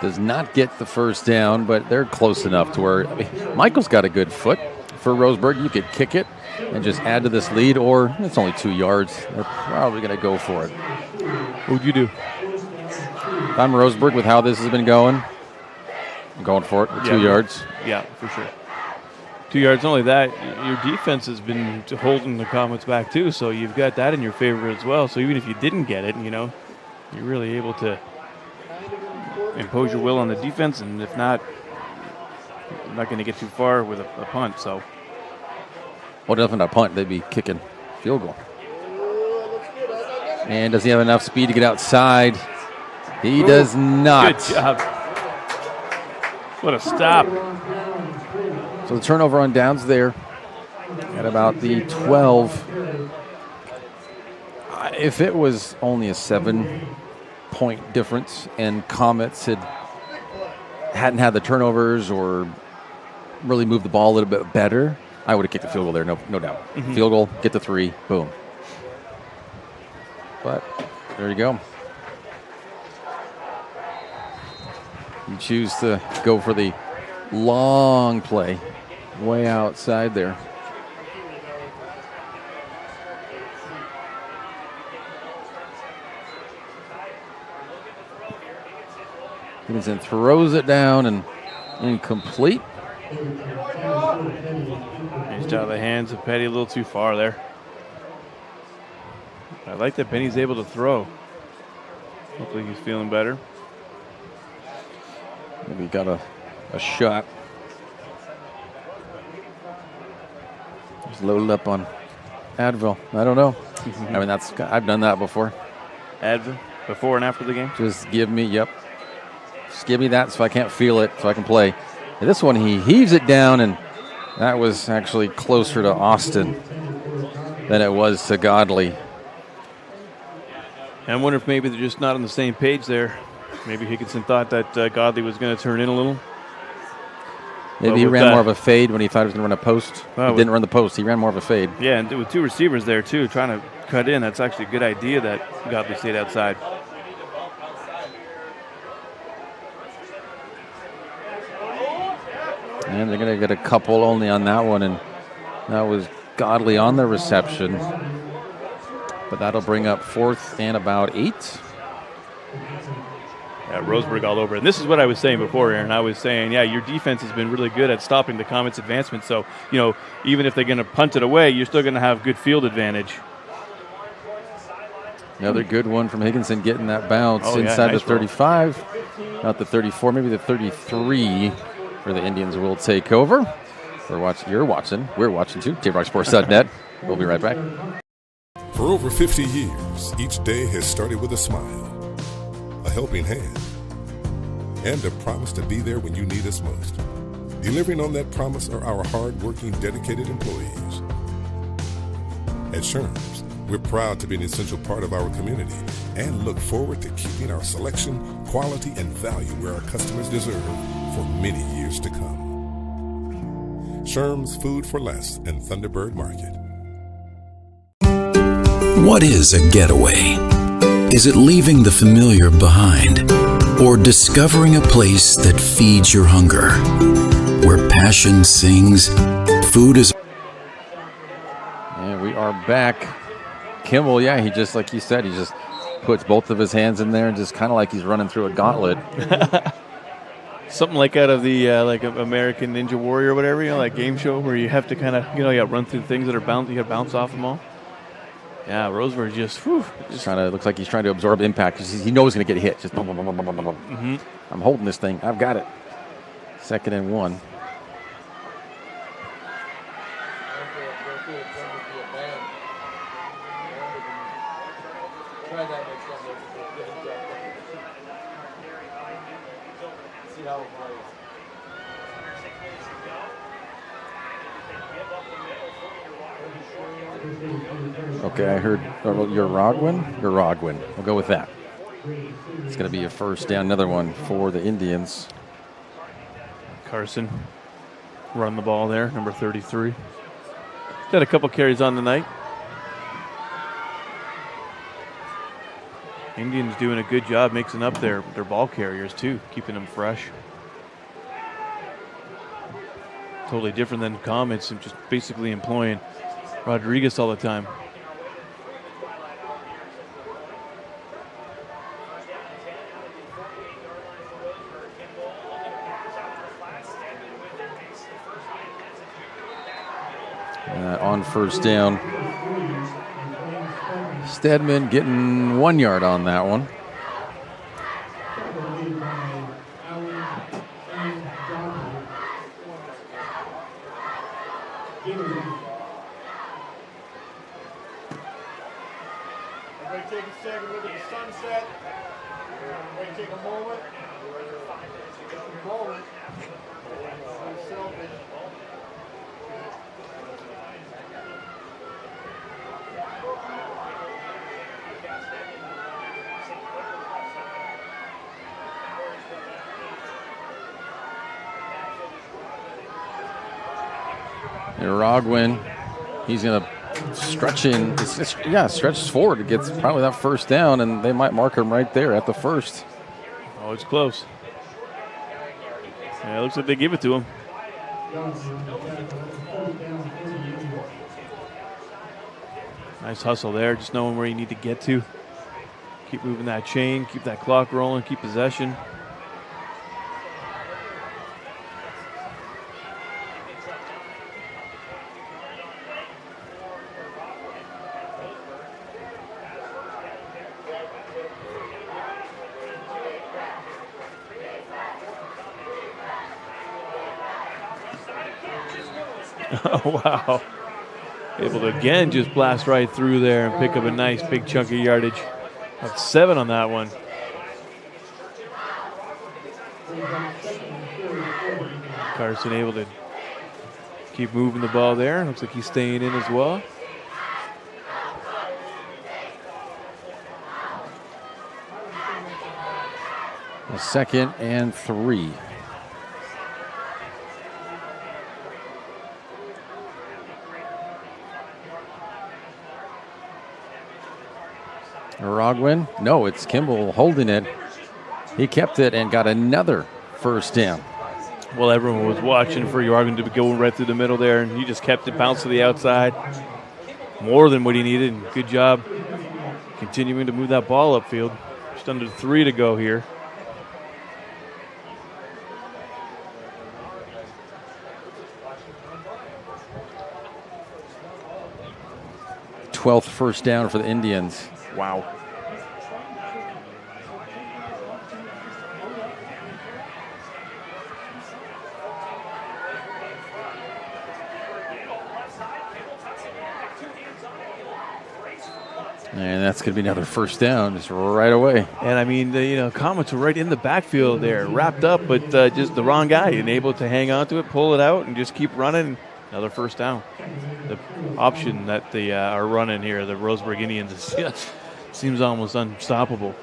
Does not get the first down, but they're close enough to where, I mean, Michael's got a good foot for Roseburg. You could kick it and just add to this lead, or it's only 2 yards. They're probably going to go for it. What would you do? If I'm Roseburg with how this has been going, I'm going for it with 2 yards. Yeah, for sure. 2 yards. Not only that, your defense has been holding the Comets back too, so you've got that in your favor as well. So even if you didn't get it, you know, you're really able to impose your will on the defense, and if not, I'm not going to get too far with a punt, so. Well, definitely not punt. They'd be kicking field goal. And does he have enough speed to get outside? He does not. Good job. What a stop. So the turnover on downs there at about the 12. If it was only a 7-point difference and Comets hadn't had the turnovers or really moved the ball a little bit better, I would have kicked the field goal there, no doubt. Mm-hmm. Field goal, get the 3, boom. But there you go. You choose to go for the long play way outside there. Higginson throws it down and incomplete. Just out of the hands of Petty a little too far there. I like that Penny's able to throw. Hopefully he's feeling better. Maybe he got a shot. Just loaded up on Advil. I don't know. I mean, I've done that before. Advil, before and after the game? Just give me that so I can't feel it, so I can play. And this one, he heaves it down, and that was actually closer to Austin than it was to Godley. I wonder if maybe they're just not on the same page there. Maybe Higginson thought that Godley was going to turn in a little. Maybe he ran more of a fade when he thought he was going to run a post. He didn't run the post. He ran more of a fade. Yeah, and with 2 receivers there, too, trying to cut in. That's actually a good idea that Godley stayed outside. And they're going to get a couple only on that one, and that was Godley on the reception. But that'll bring up 4th and about 8. Yeah, Roseburg all over. And this is what I was saying before, Aaron. I was saying, yeah, your defense has been really good at stopping the Comets' advancement. So, even if they're going to punt it away, you're still going to have good field advantage. Another good one from Higginson getting that bounce inside the 35. Not the 34, maybe the 33 where the Indians will take over. We're watching too, JRockSports.net. We'll be right back. For over 50 years, each day has started with a smile, a helping hand, and a promise to be there when you need us most. Delivering on that promise are our hard-working, dedicated employees. At Sherms, we're proud to be an essential part of our community and look forward to keeping our selection, quality, and value where our customers deserve for many years to come. Sherms Food for Less and Thunderbird Market. What is a getaway? Is it leaving the familiar behind? Or discovering a place that feeds your hunger? Where passion sings, food is... And we are back. Kimball, he just, like you said, he just puts both of his hands in there and just kind of like he's running through a gauntlet. Something like out of the like American Ninja Warrior or whatever, that game show where you have to kind of, you run through things that are you got to bounce off them all. Yeah, Roseburg just looks like he's trying to absorb impact. He knows he's going to get hit. Just boom, boom, boom, boom, boom, boom. Mm-hmm. I'm holding this thing. I've got it. 2nd and 1. Okay, I heard your Rogwin. We'll go with that. It's going to be a first down, another one for the Indians. Carson run the ball there, number 33. Got a couple carries on the night. Indians doing a good job mixing up their ball carriers too, keeping them fresh. Totally different than Comets and just basically employing Rodriguez all the time. On first down, Stedman getting 1 yard on that one. Rogwin, he's going to stretch in. Stretches forward. It gets probably that first down, and they might mark him right there at the first. Oh, it's close. Yeah, it looks like they give it to him. Nice hustle there, just knowing where you need to get to. Keep moving that chain, keep that clock rolling, keep possession. Oh, wow. Able to again just blast right through there and pick up a nice big chunk of yardage. That's 7 on that one. Carson able to keep moving the ball there. Looks like he's staying in as well. A 2nd and 3. Rogwin, no, it's Kimball holding it. He kept it and got another first down. Well, everyone was watching for Jorgen to be going right through the middle there, and he just kept it bounced to the outside. More than what he needed, and good job continuing to move that ball upfield. Just under 3 to go here. Twelfth first down for the Indians. Wow. And that's going to be another first down just right away. And I mean, the Comets were right in the backfield there, wrapped up, but just the wrong guy, and able to hang on to it, pull it out, and just keep running. Another first down. The option that they are running here, the Roseburg Indians, seems almost unstoppable.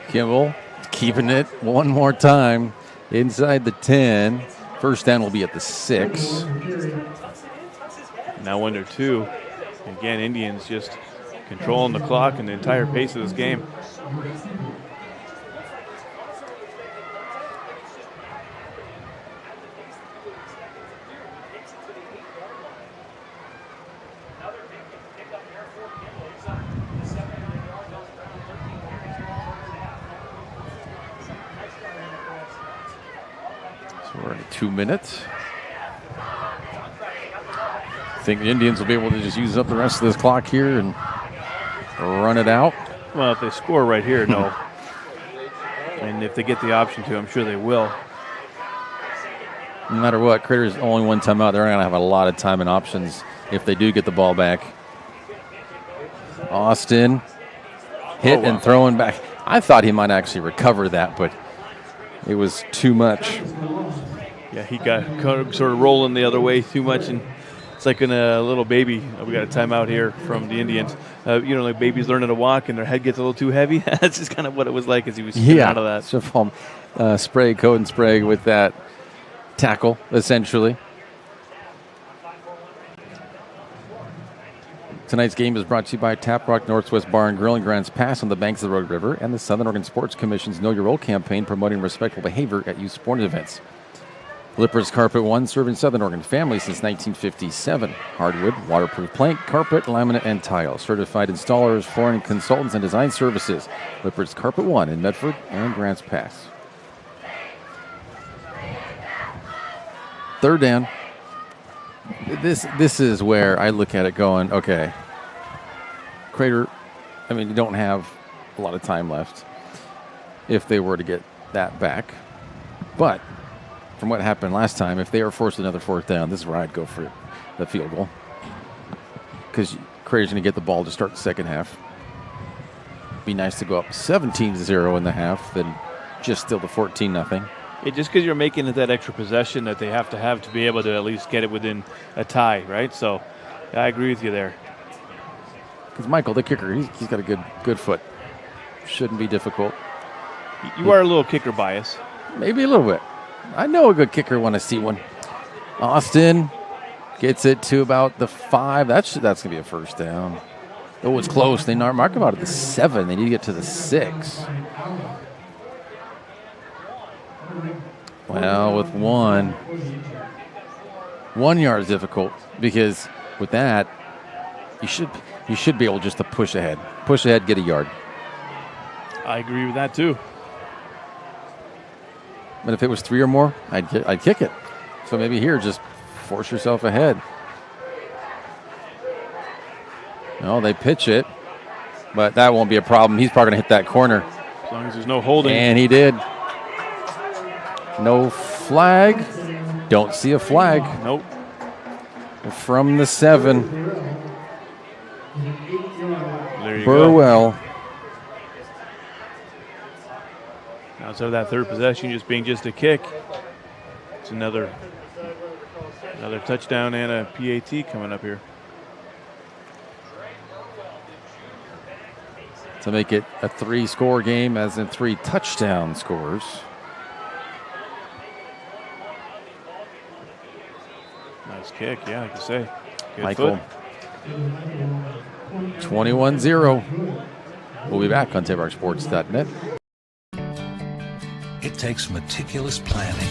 Kimball keeping it one more time inside the 10. First down will be at the 6. Now under 2. Again, Indians just controlling the clock and the entire pace of this game. We're at 2 minutes. I think the Indians will be able to just use up the rest of this clock here and run it out. Well, if they score right here, no. And if they get the option to, I'm sure they will. No matter what, Crater's only one timeout. They're going to have a lot of time and options if they do get the ball back. Austin hit and throwing back. I thought he might actually recover that, but it was too much. Yeah, he got sort of rolling the other way too much, and it's like in a little baby. We got a timeout here from the Indians. Like babies learning to walk and their head gets a little too heavy. That's just kind of what it was like as he was getting out of that. So Sprague, Coden Sprague with that tackle, essentially. Tonight's game is brought to you by Taprock Northwest Bar and Grill and Grants Pass on the banks of the Rogue River and the Southern Oregon Sports Commission's Know Your Role campaign promoting respectful behavior at youth sporting events. Lippers Carpet One, serving Southern Oregon families since 1957. Hardwood, waterproof plank, carpet, laminate, and tile. Certified installers, flooring consultants, and design services. Lippers Carpet One in Medford and Grants Pass. Third down. This is where I look at it going, okay, Crater, I mean, you don't have a lot of time left if they were to get that back. But from what happened last time, if they are forced another fourth down, this is where I'd go for the field goal. Because Crater's going to get the ball to start the second half. Be nice to go up 17-0 in the half, then just still the 14-0. Just because you're making it that extra possession that they have to be able to at least get it within a tie, right? So I agree with you there. Because Michael, the kicker, he's got a good foot. Shouldn't be difficult. You are a little kicker bias. Maybe a little bit. I know a good kicker when I see one. Austin gets it to about the 5. That's going to be a first down. Oh, it's close. They mark him out at the 7. They need to get to the 6. Well, with 1 yard is difficult because with that, you should be able just to push ahead. Push ahead, get a yard. I agree with that too. But if it was 3 or more, I'd kick it. So maybe here, just force yourself ahead. No, they pitch it, but that won't be a problem. He's probably going to hit that corner. As long as there's no holding. And he did. No flag. Don't see a flag. Nope. From the 7. There you Burwell. go. Now, instead of that third possession just being just a kick, it's another touchdown and a PAT coming up here. To make it a 3-score game, as in 3 touchdown scores. Nice kick, yeah, like you say. Good Michael. Foot. 21-0. We'll be back on TabarkSports.net. It takes meticulous planning,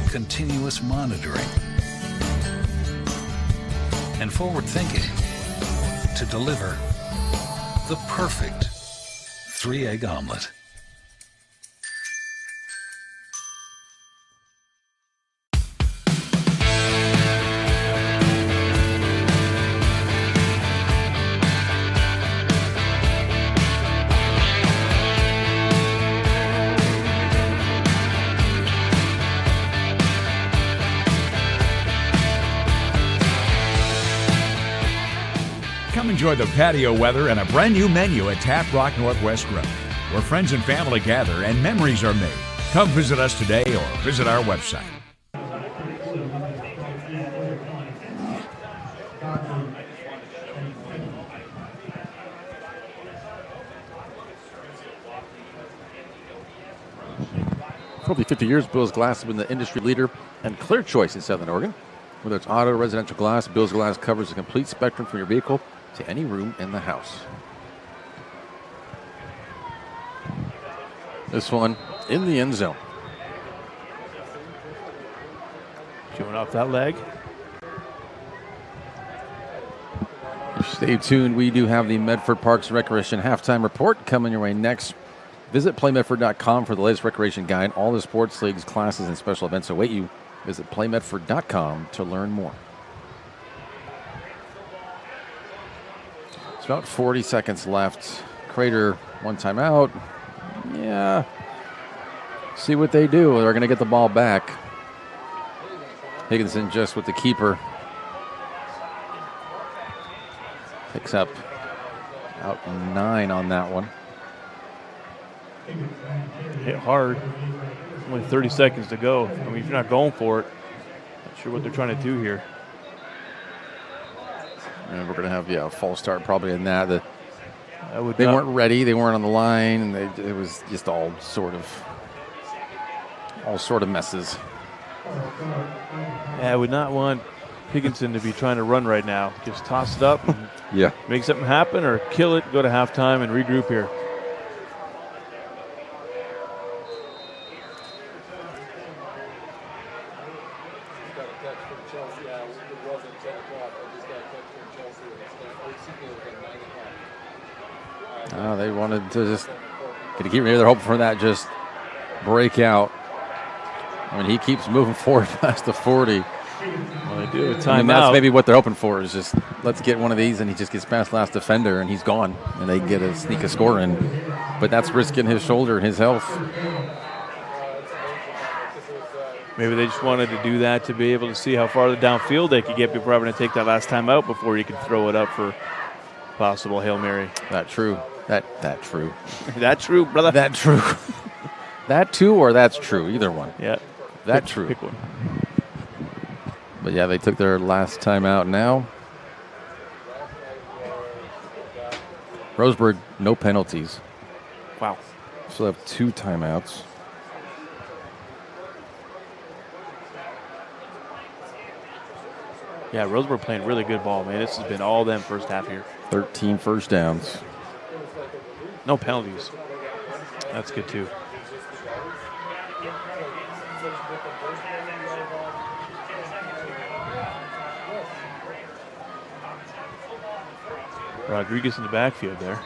continuous monitoring, and forward thinking to deliver the perfect 3-egg omelet. Come enjoy the patio weather and a brand new menu at Tap Rock Northwest Grill, where friends and family gather and memories are made. Come visit us today or visit our website. For over 50 years, Bill's Glass has been the industry leader and clear choice in Southern Oregon. Whether it's auto or residential glass, Bill's Glass covers a complete spectrum from your vehicle to any room in the house. This one in the end zone. Showing off that leg. Stay tuned. We do have the Medford Parks and Recreation halftime report coming your way next. Visit playmedford.com for the latest recreation guide. All the sports leagues, classes, and special events await you. Visit playmedford.com to learn more. It's about 40 seconds left. Crater, one timeout. Yeah. See what they do. They're going to get the ball back. Higginson just with the keeper. Picks up out 9 on that one. Hit hard. Only 30 seconds to go. I mean, if you're not going for it, not sure what they're trying to do here. And we're going to have a false start probably in that. They weren't ready. They weren't on the line. And it was just all sort of messes. Yeah, I would not want Higginson to be trying to run right now. Just toss it up and make something happen, or kill it, go to halftime, and regroup here. They wanted to just keep they're hoping for that just break out. I mean, he keeps moving forward past the 40. Well, they do have a timeout. I mean, that's maybe what they're hoping for is just let's get one of these, and he just gets past last defender, and he's gone, and they get a sneak a score in. But that's risking his shoulder and his health. Maybe they just wanted to do that to be able to see how far the downfield they could get before having to take that last time out before you could throw it up for possible Hail Mary. That true. That true. That true, brother. That true. That too, or that's true. Either one. Yeah. That true. Pick one. But yeah, they took their last time out now. Roseburg, no penalties. Wow. Still have 2 timeouts. Yeah, Roseburg playing really good ball, man. This has been all them first half here. 13 first downs. No penalties. That's good too. Rodriguez in the backfield there.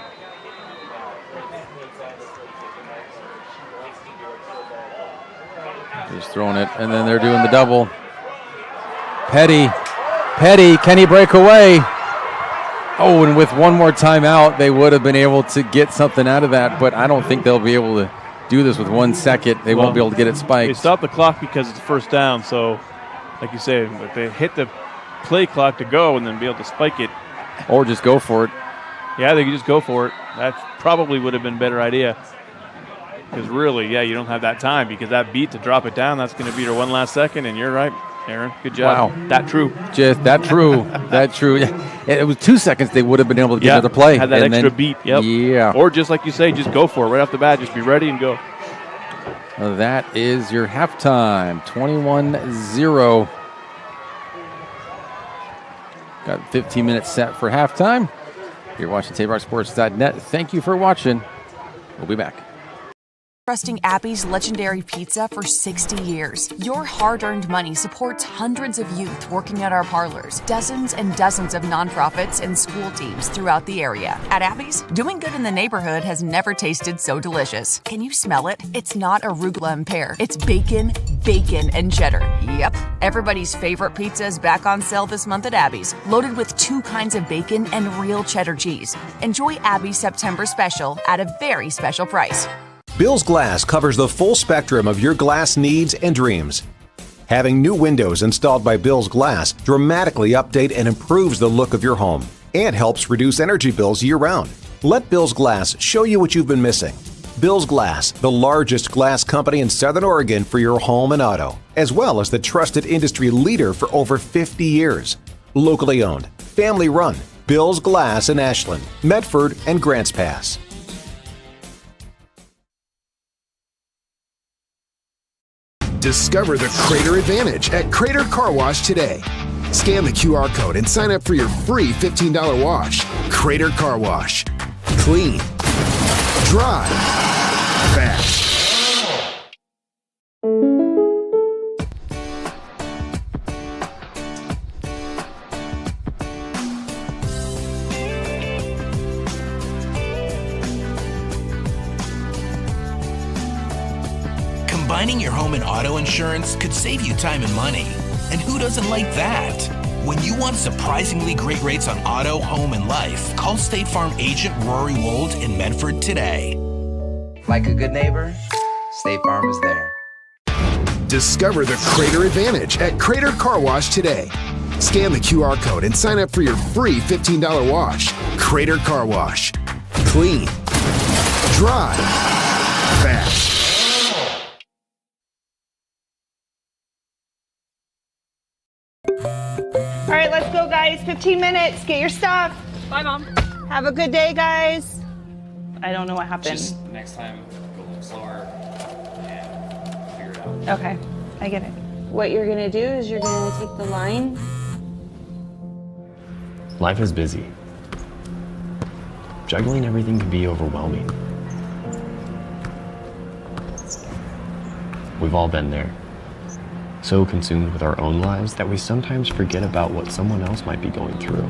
Just throwing it, and then they're doing the double. Petty, can he break away? Oh, and with one more timeout, they would have been able to get something out of that, but I don't think they'll be able to do this with 1 second. They won't be able to get it spiked. They stopped the clock because it's first down, so like you say, if they hit the play clock to go and then be able to spike it. Or just go for it. Yeah, they could just go for it. That probably would have been a better idea. Because really, yeah, you don't have that time because that beat to drop it down, that's going to be your one last second, and you're right, Aaron. Good job. Wow. That true. Just that true. That true. It was 2 seconds they would have been able to get another play. Had that and extra then, beat. Yep. Yeah. Or just like you say, just go for it right off the bat. Just be ready and go. That is your halftime. 21-0. Got 15 minutes set for halftime. You're watching TapeRockSports.net. Thank you for watching. We'll be back. Trusting Abby's legendary pizza for 60 years. Your hard-earned money supports hundreds of youth working at our parlors, dozens and dozens of nonprofits and school teams throughout the area. At Abby's, doing good in the neighborhood has never tasted so delicious. Can you smell it? It's not arugula and pear. It's bacon, and cheddar. Yep. Everybody's favorite pizza is back on sale this month at Abby's, loaded with 2 kinds of bacon and real cheddar cheese. Enjoy Abby's September special at a very special price. Bill's Glass covers the full spectrum of your glass needs and dreams. Having new windows installed by Bill's Glass dramatically update and improves the look of your home and helps reduce energy bills year-round. Let Bill's Glass show you what you've been missing. Bill's Glass, the largest glass company in Southern Oregon for your home and auto, as well as the trusted industry leader for over 50 years. Locally owned, family run, Bill's Glass in Ashland, Medford, and Grants Pass. Discover the Crater Advantage at Crater Car Wash today. Scan the QR code and sign up for your free $15 wash. Crater Car Wash. Clean. Dry. Fast. Combining your home and auto insurance could save you time and money. And who doesn't like that? When you want surprisingly great rates on auto, home, and life, call State Farm agent Rory Wold in Medford today. Like a good neighbor, State Farm is there. Discover the Crater Advantage at Crater Car Wash today. Scan the QR code and sign up for your free $15 wash. Crater Car Wash. Clean. Dry. Fast. All right, let's go, guys. 15 minutes. Get your stuff. Bye, Mom. Have a good day, guys. I don't know what happened. Just next time, go a little slower and figure it out. Okay, I get it. What you're gonna do is you're gonna take the line. Life is busy. Juggling everything can be overwhelming. We've all been there. So consumed with our own lives that we sometimes forget about what someone else might be going through.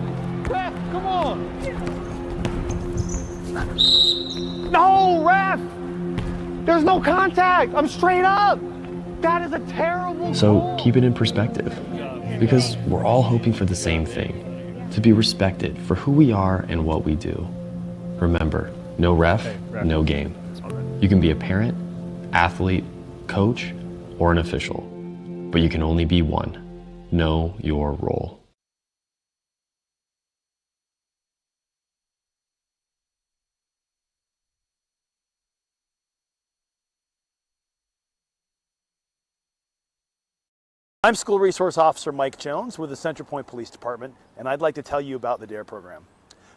Ref, come on! No, ref! There's no contact! I'm straight up! That is a terrible So goal. keep it in perspective, because we're all hoping for the same thing, to be respected for who we are and what we do. Remember, no ref, no game. You can be a parent, athlete, coach, or an official, but you can only be one. Know your role. I'm School Resource Officer Mike Jones with the Central Point Police Department, and I'd like to tell you about the DARE program.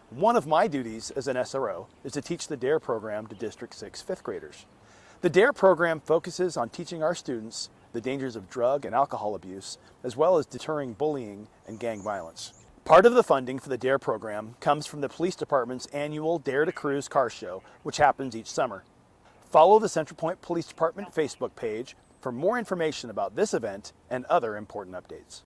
One of my duties as an SRO is to teach the DARE program to District 6 fifth graders. The DARE program focuses on teaching our students the dangers of drug and alcohol abuse, as well as deterring bullying and gang violence. Part of the funding for the DARE program comes from the Police Department's annual Dare to Cruise car show, which happens each summer. Follow the Central Point Police Department Facebook page for more information about this event and other important updates.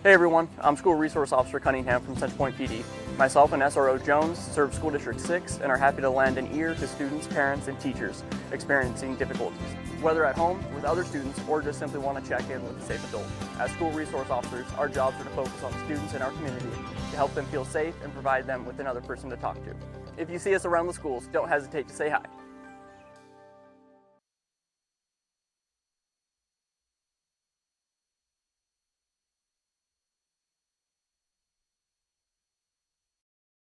Hey everyone, I'm School Resource Officer Cunningham from Central Point PD. Myself and SRO Jones serve School District 6 and are happy to lend an ear to students, parents, and teachers experiencing difficulties, whether at home, with other students, or just simply want to check in with a safe adult. As School Resource Officers, our jobs are to focus on students in our community to help them feel safe and provide them with another person to talk to. If you see us around the schools, don't hesitate to say hi.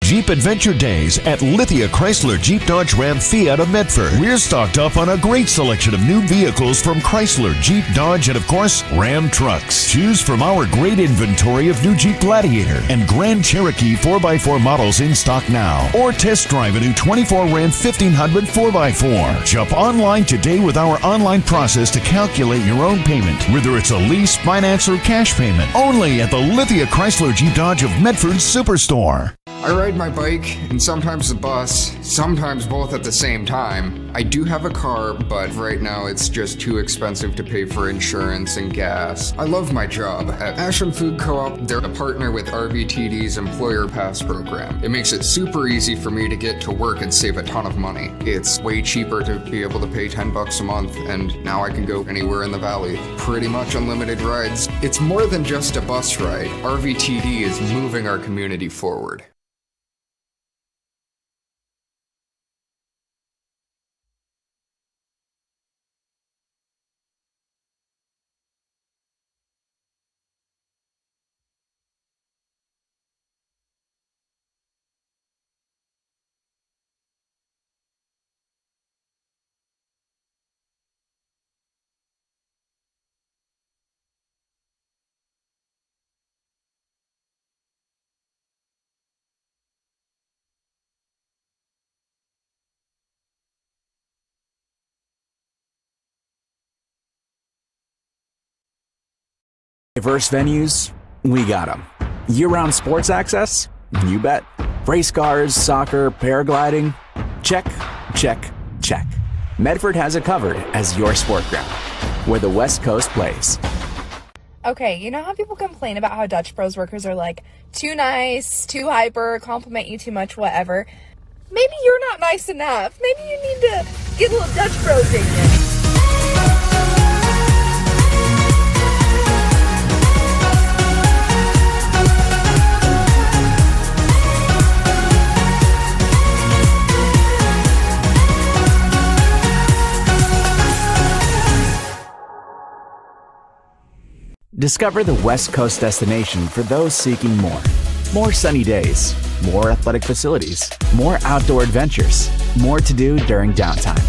Jeep Adventure Days at Lithia Chrysler Jeep Dodge Ram Fiat of Medford. We're stocked up on a great selection of new vehicles from Chrysler, Jeep, Dodge, and of course, Ram trucks. Choose from our great inventory of new Jeep Gladiator and Grand Cherokee 4x4 models in stock now. Or test drive a new 24 Ram 1500 4x4. Shop online today with our online process to calculate your own payment, whether it's a lease, finance, or cash payment. Only at the Lithia Chrysler Jeep Dodge of Medford Superstore. I ride my bike and sometimes the bus, sometimes both at the same time. I do have a car, but right now it's just too expensive to pay for insurance and gas. I love my job. At Ashland Food Co-op, they're a partner with RVTD's Employer Pass program. It makes it super easy for me to get to work and save a ton of money. It's way cheaper to be able to pay $10 a month, and now I can go anywhere in the valley. Pretty much unlimited rides. It's more than just a bus ride. RVTD is moving our community forward. Diverse venues, we got them. Year-round sports access? You bet. Race cars, soccer, paragliding? Check, check, check. Medford has it covered as your sport ground, where the West Coast plays. Okay, you know how people complain about how Dutch Bros workers are like too nice, too hyper, compliment you too much, whatever? Maybe you're not nice enough. Maybe you need to get a little Dutch Bros in you. Discover the West Coast destination for those seeking more. More sunny days, more athletic facilities, more outdoor adventures, more to do during downtime.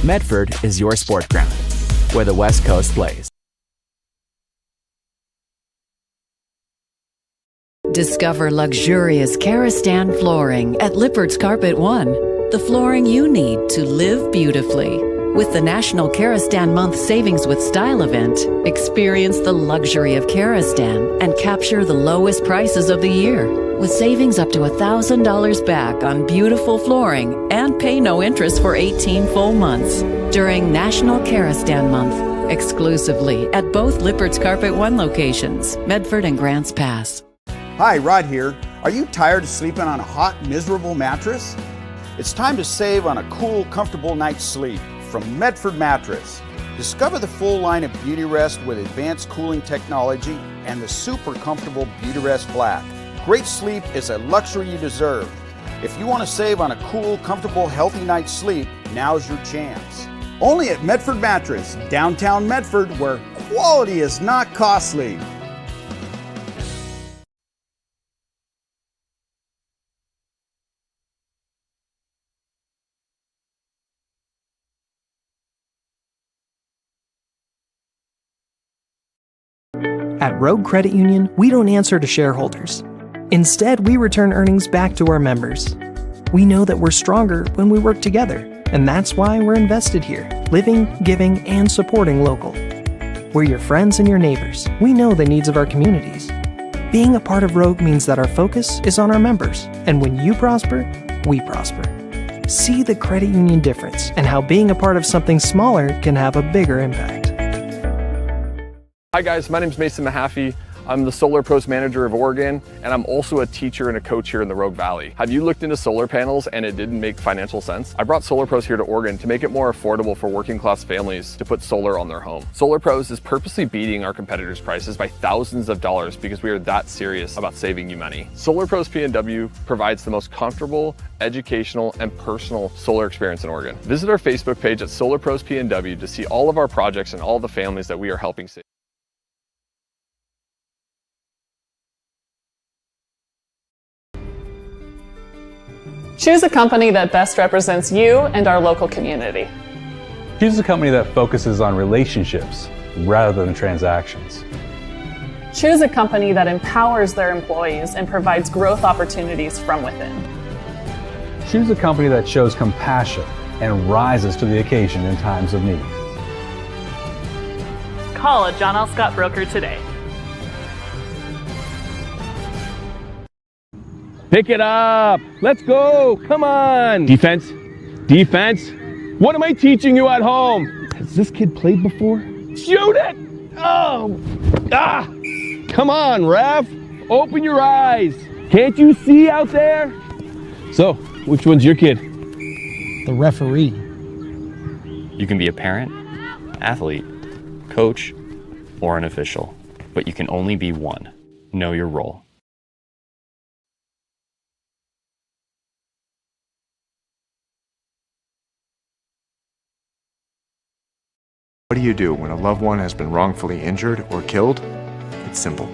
Medford is your sport ground, where the West Coast plays. Discover luxurious Karastan flooring at Lippert's Carpet One. The flooring you need to live beautifully. With the National Karastan Month Savings with Style event, experience the luxury of Karastan and capture the lowest prices of the year. With savings up to $1,000 back on beautiful flooring and pay no interest for 18 full months during National Karastan Month, exclusively at both Lippert's Carpet One locations, Medford and Grants Pass. Hi, Rod here. Are you tired of sleeping on a hot, miserable mattress? It's time to save on a cool, comfortable night's sleep from Medford Mattress. Discover the full line of Beauty Rest with advanced cooling technology and the super comfortable Beauty Rest Black. Great sleep is a luxury you deserve. If you want to save on a cool, comfortable, healthy night's sleep, now's your chance. Only at Medford Mattress, downtown Medford, where quality is not costly. At Rogue Credit Union, we don't answer to shareholders. Instead, we return earnings back to our members. We know that we're stronger when we work together, and that's why we're invested here, living, giving, and supporting local. We're your friends and your neighbors. We know the needs of our communities. Being a part of Rogue means that our focus is on our members, and when you prosper, we prosper. See the credit union difference and how being a part of something smaller can have a bigger impact. Hi guys, my name is Mason Mahaffey. I'm the Solar Pros Manager of Oregon, and I'm also a teacher and a coach here in the Rogue Valley. Have you looked into solar panels and it didn't make financial sense? I brought Solar Pros here to Oregon to make it more affordable for working class families to put solar on their home. Solar Pros is purposely beating our competitors' prices by thousands of dollars because we are that serious about saving you money. Solar Pros PNW provides the most comfortable, educational, and personal solar experience in Oregon. Visit our Facebook page at Solar Pros PNW to see all of our projects and all the families that we are helping save. Choose a company that best represents you and our local community. Choose a company that focuses on relationships rather than transactions. Choose a company that empowers their employees and provides growth opportunities from within. Choose a company that shows compassion and rises to the occasion in times of need. Call a John L. Scott broker today. Pick it up. Let's go. Come on. Defense. Defense. What am I teaching you at home? Has this kid played before? Shoot it. Oh. Ah. Come on, ref. Open your eyes. Can't you see out there? So, which one's your kid? The referee. You can be a parent, athlete, coach, or an official, but you can only be one. Know your role. What do you do when a loved one has been wrongfully injured or killed? It's simple.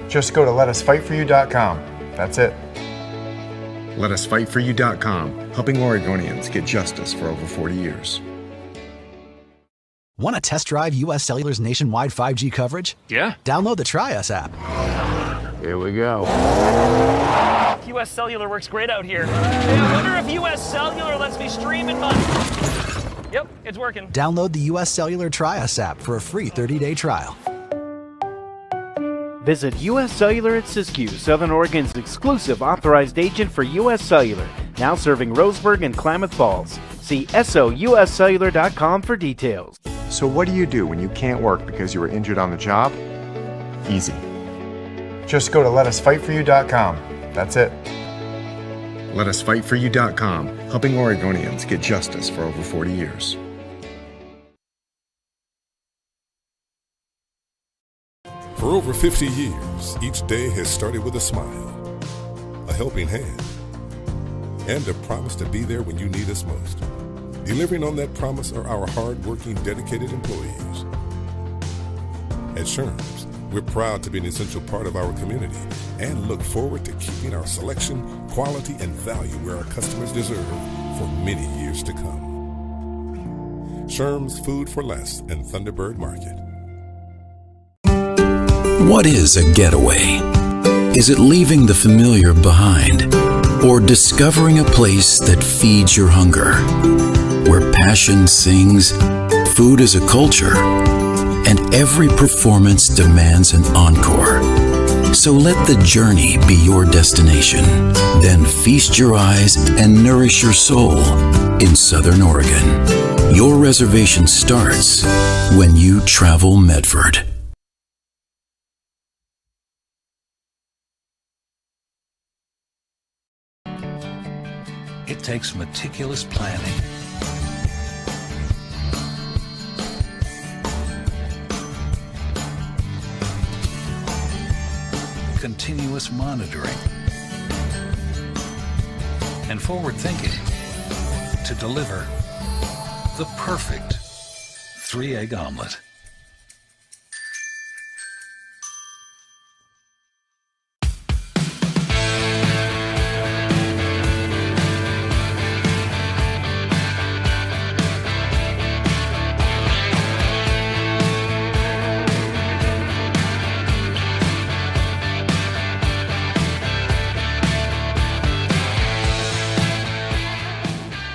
Just go to letusfightforyou.com. That's it. Letusfightforyou.com, helping Oregonians get justice for over 40 years. Want to test drive U.S. Cellular's nationwide 5G coverage? Yeah. Download the Try Us app. Here we go. U.S. Cellular works great out here. Hey, I wonder if U.S. Cellular lets me stream in my... Yep, it's working. Download the U.S. Cellular Try Us app for a free 30-day trial. Visit U.S. Cellular at Siskiyou, Southern Oregon's exclusive authorized agent for U.S. Cellular, now serving Roseburg and Klamath Falls. See SOUScellular.com for details. So what do you do when you can't work because you were injured on the job? Easy. Just go to letusfightforyou.com. That's it. Letusfightforyou.com, helping Oregonians get justice for over 40 years. For over 50 years, each day has started with a smile, a helping hand, and a promise to be there when you need us most. Delivering on that promise are our hard-working, dedicated employees. At Sherms, we're proud to be an essential part of our community and look forward to keeping our selection, quality, and value where our customers deserve for many years to come. Sherms Food for Less and Thunderbird Market. What is a getaway? Is it leaving the familiar behind? Or discovering a place that feeds your hunger? Where passion sings, food is a culture, and every performance demands an encore. So let the journey be your destination. Then feast your eyes and nourish your soul in Southern Oregon. Your reservation starts when you travel Medford. It takes meticulous planning, continuous monitoring, and forward thinking to deliver the perfect 3-egg omelet.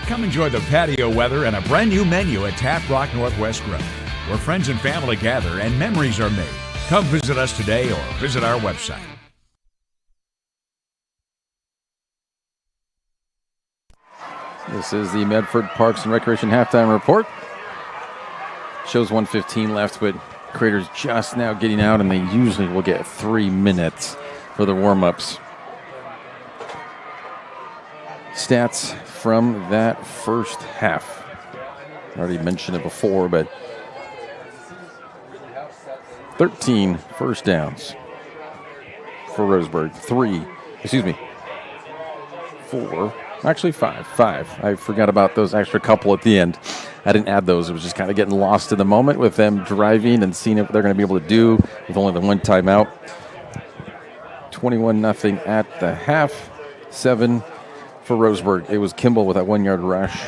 Come enjoy the patio weather and a brand new menu at Tap Rock Northwest Grill, where friends and family gather and memories are made. Come visit us today or visit our website. This is the Medford Parks and Recreation halftime report. Shows 1:15 left, but Crater's just now getting out, and they usually will get 3 minutes for the warm-ups. Stats from that first half. I already mentioned it before, but 13 first downs for Roseburg. 5. I forgot about those extra couple at the end. I didn't add those. It was just kind of getting lost in the moment with them driving and seeing what they're going to be able to do with only the one timeout. 21-0 at the half. 7 for Roseburg. It was Kimball with that 1-yard rush,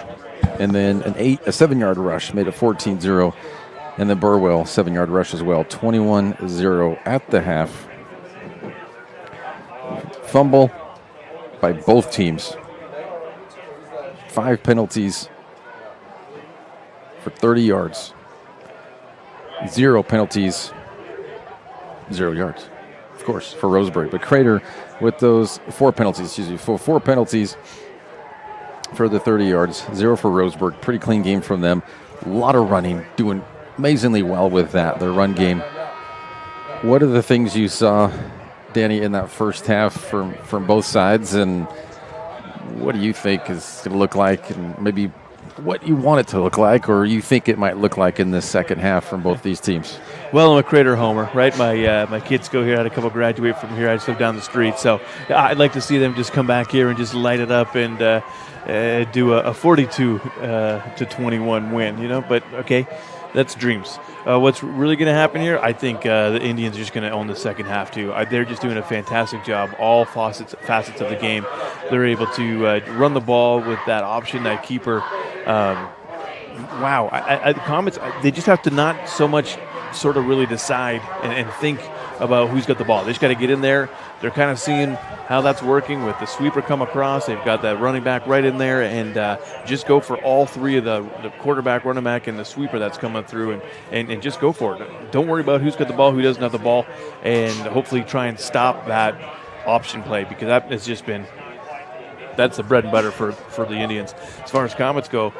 and then a 7-yard rush made it 14-0, and then Burwell 7-yard rush as well. 21-0 at the half. Fumble by both teams. 5 penalties for 30 yards. 0 penalties, 0 yards, of course, for Roseburg. But Crater with those 4 penalties, four penalties for the 30 yards, 0 for Roseburg. Pretty clean game from them. A lot of running, doing amazingly well with that, their run game. What are the things you saw, Danny, in that first half from both sides, and what do you think is going to look like, and maybe what you want it to look like, or you think it might look like in this second half from both these teams? Well, I'm a Crater homer, right? My kids go here. I had a couple graduate from here. I just live down the street. So I'd like to see them just come back here and just light it up and do a 42-21 win, you know? But, okay, that's dreams. What's really going to happen here, I think the Indians are just going to own the second half, too. They're just doing a fantastic job, all facets of the game. They're able to run the ball with that option, that keeper. Wow. The Comets, they just have to not so much sort of really decide and think about who's got the ball. They just got to get in there. They're kind of seeing how that's working with the sweeper come across. They've got that running back right in there, and just go for all three of the quarterback, running back, and the sweeper that's coming through, and just go for it. Don't worry about who's got the ball, who doesn't have the ball, and hopefully try and stop that option play, because that has just been – that's the bread and butter for the Indians. As far as Comets go,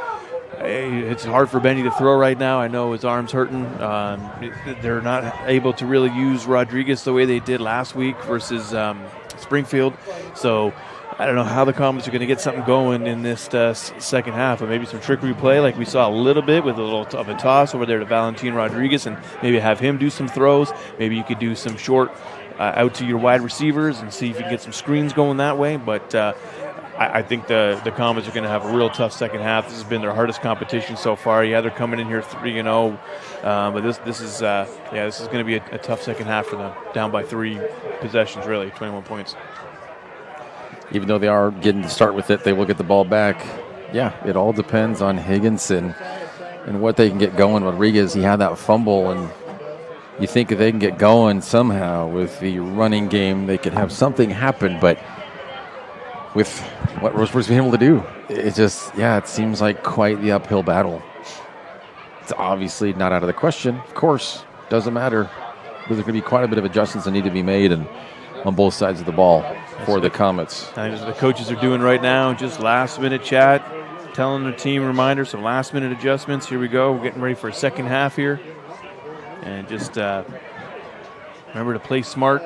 it's hard for Benny to throw right now. I know his arm's hurting. They're not able to really use Rodriguez the way they did last week versus Springfield. So I don't know how the Comets are going to get something going in this second half, but maybe some trickery play like we saw a little bit with a little of a toss over there to Valentin Rodriguez, and maybe have him do some throws. Maybe you could do some short out to your wide receivers and see if you can get some screens going that way. But I think the Comets are going to have a real tough second half. This has been their hardest competition so far. Yeah, they're coming in here 3-0, but this is going to be a tough second half for them. Down by 3 possessions, really, 21 points. Even though they are getting to start with it, they will get the ball back. Yeah, it all depends on Higginson and what they can get going. Rodriguez, he had that fumble, and you think if they can get going somehow with the running game, they could have something happen, but with what Roseburg's been able to do. It just, it seems like quite the uphill battle. It's obviously not out of the question. Of course, doesn't matter. But there's going to be quite a bit of adjustments that need to be made and on both sides of the ball for the Comets. That's what the coaches are doing right now, just last-minute chat, telling their team reminders, some last-minute adjustments. Here we go. We're getting ready for a second half here. And just remember to play smart.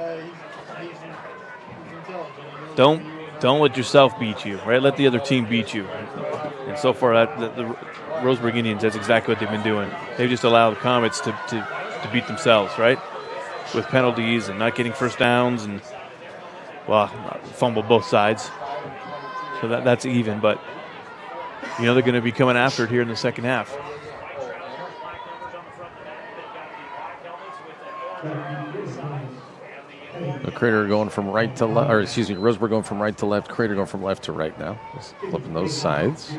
Don't let yourself beat you, right? Let the other team beat you. And so far, the Roseburg Indians, that's exactly what they've been doing. They've just allowed the Comets to beat themselves, right? With penalties and not getting first downs and, fumble both sides. So that's even, but, they're going to be coming after it here in the second half. The Crater going from right to left, or excuse me, Roseburg going from right to left, Crater going from left to right now. Just flipping those sides.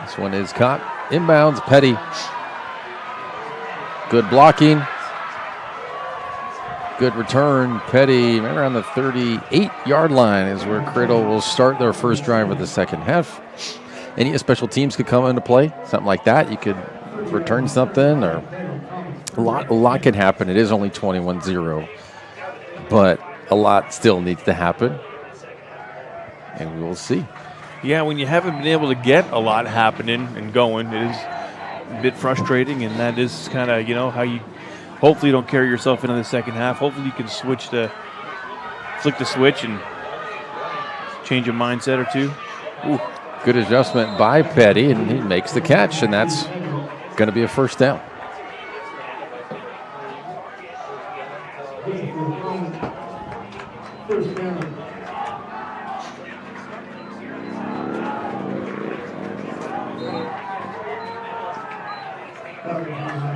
This one is caught. Inbounds, Petty. Good blocking. Good return. Petty, right around the 38-yard line is where Cradle will start their first drive of the second half. Any special teams could come into play, something like that. You could return something, or a lot could happen. It is only 21-0, but a lot still needs to happen, and we will see. Yeah, when you haven't been able to get a lot happening and going, it is a bit frustrating, and that is kind of, how you hopefully don't carry yourself into the second half. Hopefully you can flick the switch and change a mindset or two. Ooh, good adjustment by Petty, and he makes the catch, and that's going to be a first down.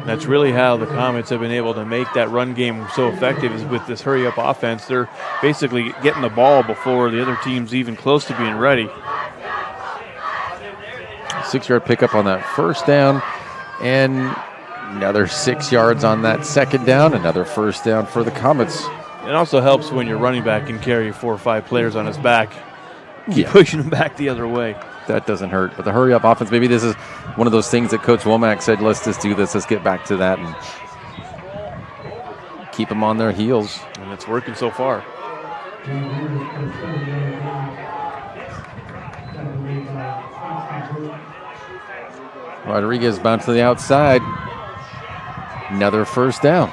That's really how the Comets have been able to make that run game so effective, is with this hurry-up offense. They're basically getting the ball before the other team's even close to being ready. 6-yard pickup on that first down, and another 6 yards on that second down. Another first down for the Comets. It also helps when your running back can carry 4 or 5 players on his back. Keep pushing them back the other way. That doesn't hurt. But the hurry-up offense, maybe this is one of those things that Coach Womack said, let's just do this. Let's get back to that and keep them on their heels. And it's working so far. Rodriguez bound to the outside. Another first down.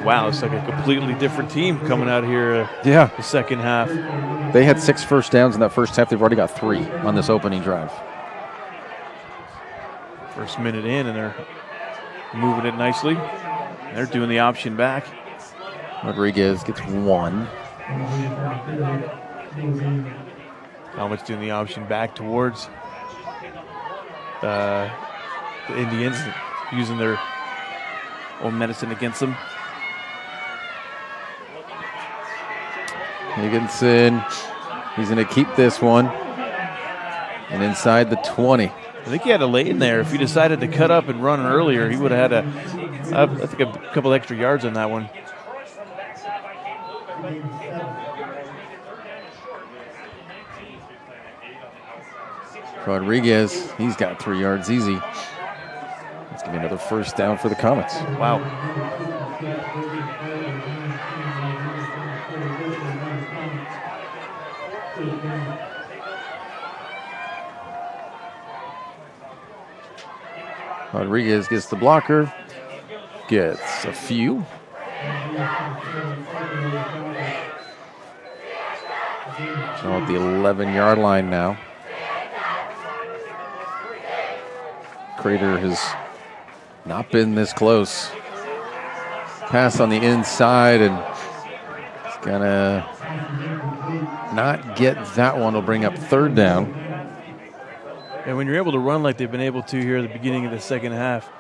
Wow, it's like a completely different team coming out here the second half. They had 6 first downs in that first half. They've already got 3 on this opening drive. First minute in, and they're moving it nicely. They're doing the option back. Rodriguez gets 1. Comets doing the option back towards the Indians, using their own medicine against them. Higginson, he's going to keep this one. And inside the 20. I think he had a lane there. If he decided to cut up and run earlier, he would have had I think a couple extra yards on that one. Rodriguez, he's got 3 yards easy. It's going to be another first down for the Comets. Wow. Rodriguez gets the blocker, gets a few. So at the 11-yard line now. Crater has not been this close. Pass on the inside, and it's gonna not get that one. Will bring up third down. And when you're able to run like they've been able to here at the beginning of the second half,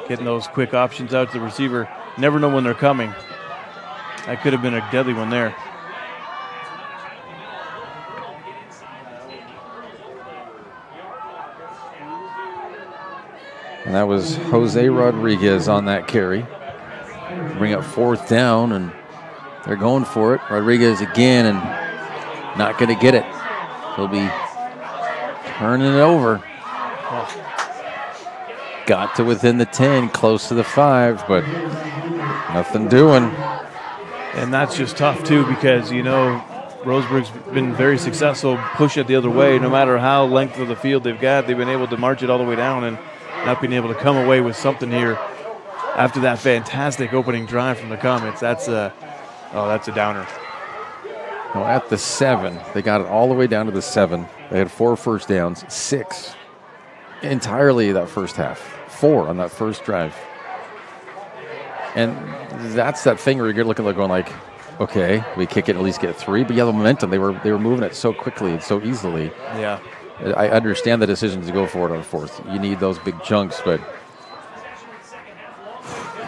getting those quick options out to the receiver, never know when they're coming. That could have been a deadly one there. And that was Jose Rodriguez on that carry. Bring up 4th down, and they're going for it. Rodriguez again, and not going to get it. He'll be turning it over. Got to within the 10, close to the 5, but nothing doing. And that's just tough, too, because, you know, Roseburg's been very successful pushing it the other way. No matter how length of the field they've got, they've been able to march it all the way down and not being able to come away with something here after that fantastic opening drive from the Comets. That's a downer. Well, at the 7, they got it all the way down to the 7. They had 4 first downs, 6 entirely that first half, 4 on that first drive. And that's that thing where you're looking at going like, okay, we kick it, at least get 3. But yeah, the momentum, they were moving it so quickly and so easily. Yeah. I understand the decision to go for it on 4th. You need those big chunks, but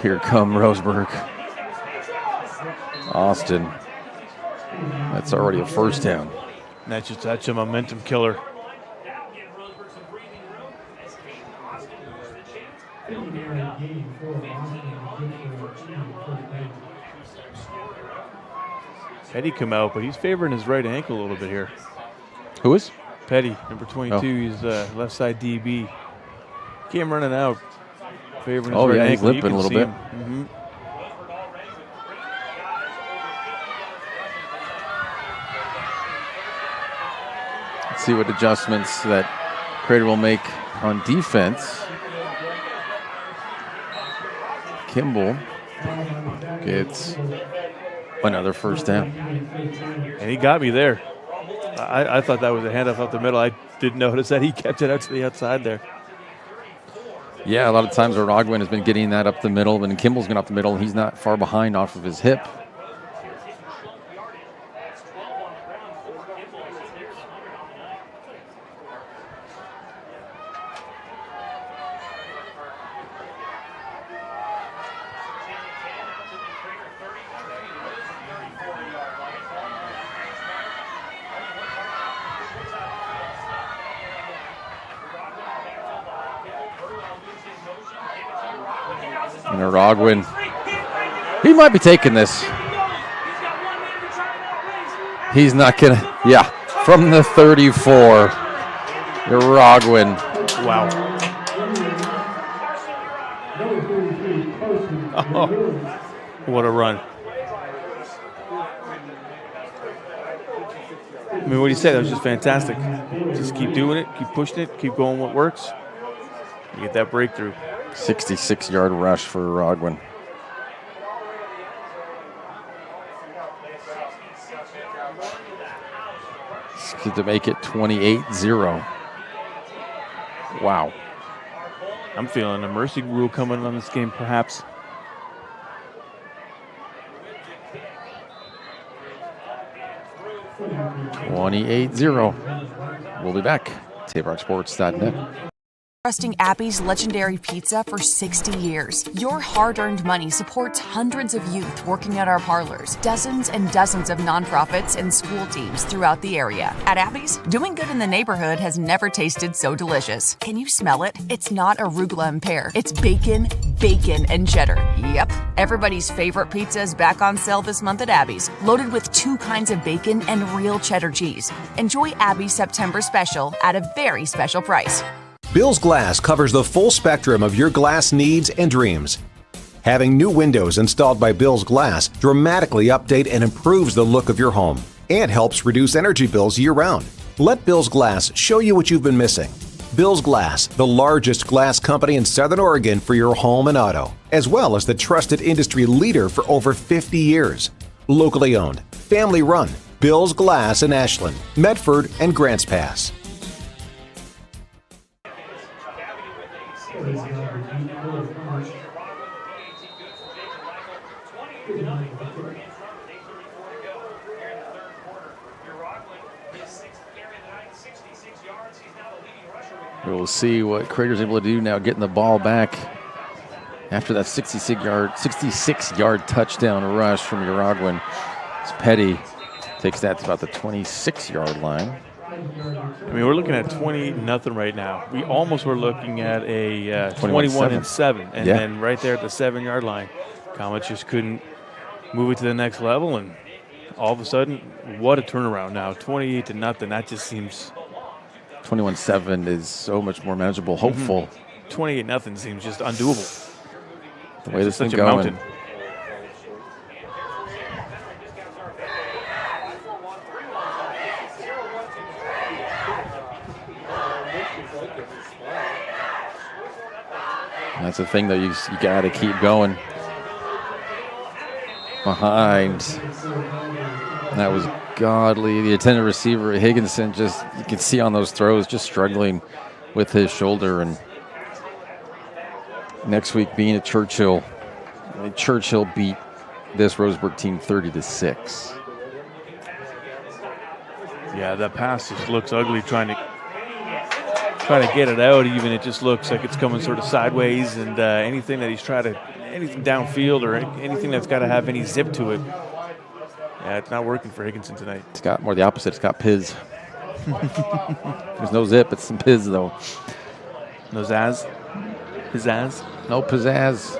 here come Roseburg. Austin. That's already a first down. That's a momentum killer. Petty come out, but he's favoring his right ankle a little bit here. Who is? Petty, number 22. Oh. He's left side DB. Came running out, favoring his right ankle. He's limping a little bit. Mm-hmm. Let's see what adjustments that Crater will make on defense. Kimball gets another first down. And he got me there. I thought that was a handoff up the middle. I didn't notice that he kept it out to the outside there. Yeah, a lot of times Araguen has been getting that up the middle, and Kimball's going up the middle, and he's not far behind off of his hip. And Araguen, he might be taking this. He's not going to, yeah, from the 34, Araguen. Wow. Oh, what a run. I mean, what do you say? That was just fantastic. Just keep doing it, keep pushing it, keep going what works. You get that breakthrough. 66-yard rush for Araguen. To make it 28-0. Wow. I'm feeling a mercy rule coming on this game, perhaps. We'll be back. TapeRockSports.net. Trusting Abby's legendary pizza for 60 years. Your hard-earned money supports hundreds of youth working at our parlors, dozens and dozens of nonprofits and school teams throughout the area. At Abby's, doing good in the neighborhood has never tasted so delicious. Can you smell it? It's not arugula and pear. It's bacon, and cheddar. Yep. Everybody's favorite pizza is back on sale this month at Abby's, loaded with 2 kinds of bacon and real cheddar cheese. Enjoy Abby's September special at a very special price. Bill's Glass covers the full spectrum of your glass needs and dreams. Having new windows installed by Bill's Glass dramatically update and improves the look of your home and helps reduce energy bills year-round. Let Bill's Glass show you what you've been missing. Bill's Glass, the largest glass company in Southern Oregon for your home and auto, as well as the trusted industry leader for over 50 years. Locally owned, family run, Bill's Glass in Ashland, Medford, and Grants Pass. We'll see what Crater's able to do now, getting the ball back After that 66-yard touchdown rush from Uruguayan, Petty takes that to about the 26-yard line. I mean, we're looking at 20-0 right now. We almost were looking at a 21-7, and then right there at the 7-yard line, Comets just couldn't move it to the next level, and all of a sudden, what a turnaround now, 28-0. That just seems 21-7 is so much more manageable, hopeful. 28-0 seems just undoable. The way this thing's such a going. mountain. That's the thing, though. You got to keep going behind. That was godly. The intended receiver, Higginson, just you can see on those throws, just struggling with his shoulder. And next week being at Churchill, I mean, Churchill beat this Roseburg team 30-6. Yeah, that pass just looks ugly. Trying to get it out, even it just looks like it's coming sort of sideways, and anything that he's anything downfield or anything that's got to have any zip to it, yeah, it's not working for Higginson tonight. It's got more the opposite. It's got piz. There's no zip. It's some piz, though. No zazz? Pizzazz? No pizzazz.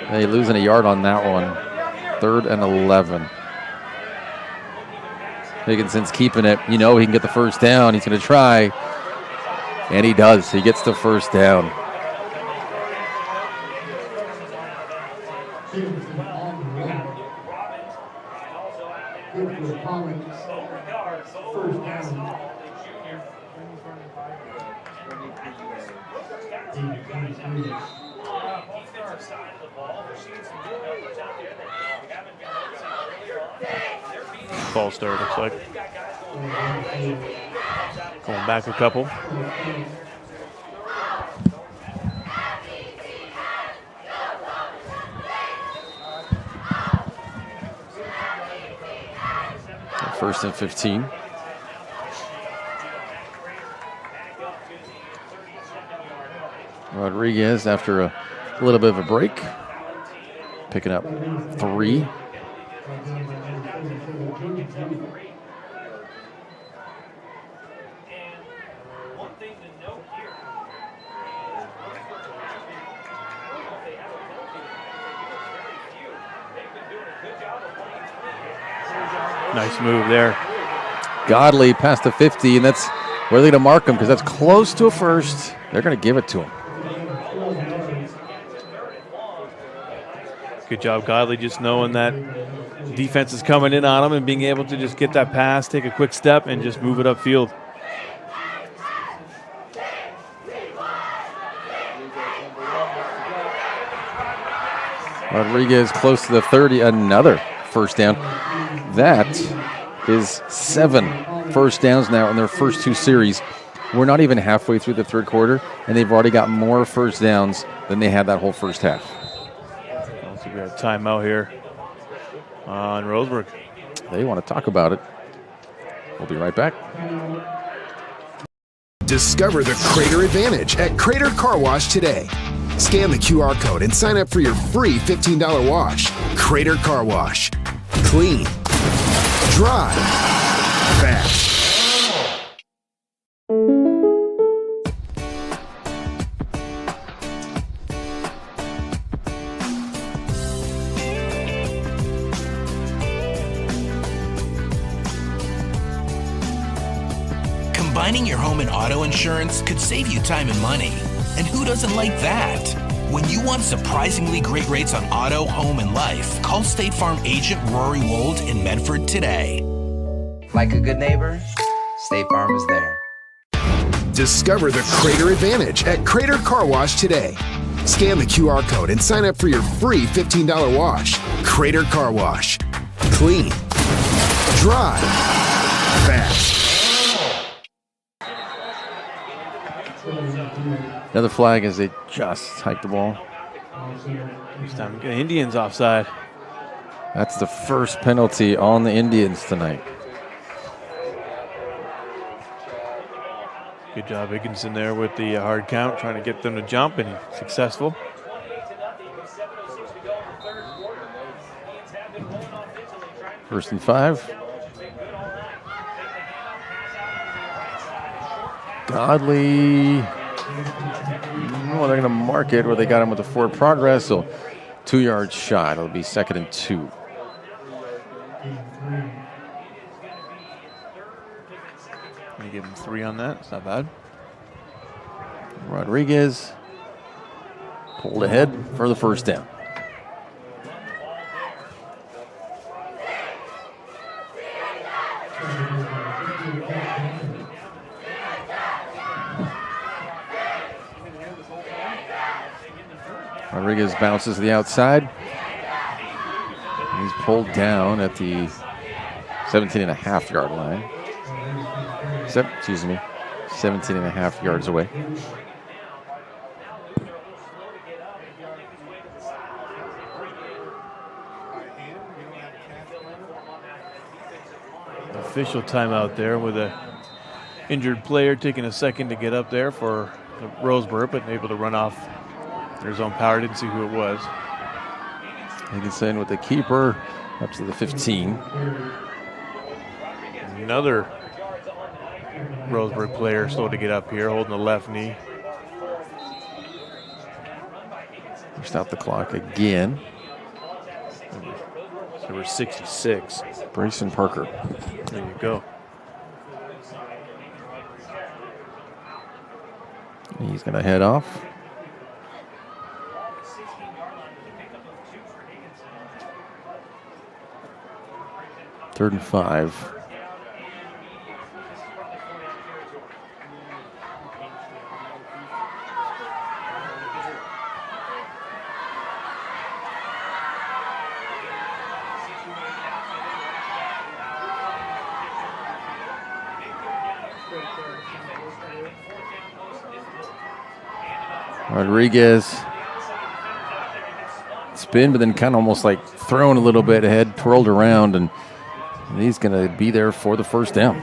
Hey, losing a yard on that one. 3rd and 11. Higginson's keeping it. You know he can get the first down. He's going to try. And he does. He gets the first down. Ball start, looks like. Going back a couple. First and 15. Rodriguez, after a little bit of a break, picking up 3. Nice move there. Godley past the 50, and that's where they're going to mark him because that's close to a first. They're going to give it to him. Good job, Godley, just knowing that defense is coming in on him and being able to just get that pass, take a quick step, and just move it upfield. Rodriguez close to the 30, another first down. That is 7 first downs now in their first 2 series. We're not even halfway through the 3rd quarter, and they've already got more first downs than they had that whole first half. I don't think we have timeout here on Roseburg. They want to talk about it. We'll be right back. Discover the Crater Advantage at Crater Car Wash today. Scan the QR code and sign up for your free $15 wash. Crater Car Wash. Clean. Dry. Fast. Combining your home and auto insurance could save you time and money. And who doesn't like that? When you want surprisingly great rates on auto, home, and life, call State Farm agent Rory Wold in Medford today. Like a good neighbor, State Farm is there. Discover the Crater Advantage at Crater Car Wash today. Scan the QR code and sign up for your free $15 wash. Crater Car Wash. Clean. Dry. Fast. Another flag as they just hike the ball. This time, Indians offside. That's the first penalty on the Indians tonight. Good job, Higginson there with the hard count, trying to get them to jump, and successful. First and 5. Godley. Well, they're going to mark it where they got him with the forward progress. So 2-yard shot. It'll be 2nd and 2. You give him 3 on that. It's not bad. Rodriguez pulled ahead for the first down. Rodriguez bounces to the outside. He's pulled down at the 17.5-yard line. Excuse me, 17.5 yards away. Official timeout there with a injured player taking a second to get up there for Roseburg, but able to run off their zone power. Didn't see who it was. Higginson with the keeper up to the 15. Another Roseburg player slow to get up here, holding the left knee. Pushed out the clock again. Number 66. Brayson Parker. There you go. He's going to head off. Third and 5. Rodriguez spin, but then kind of almost like thrown a little bit, head twirled around, and he's going to be there for the first down.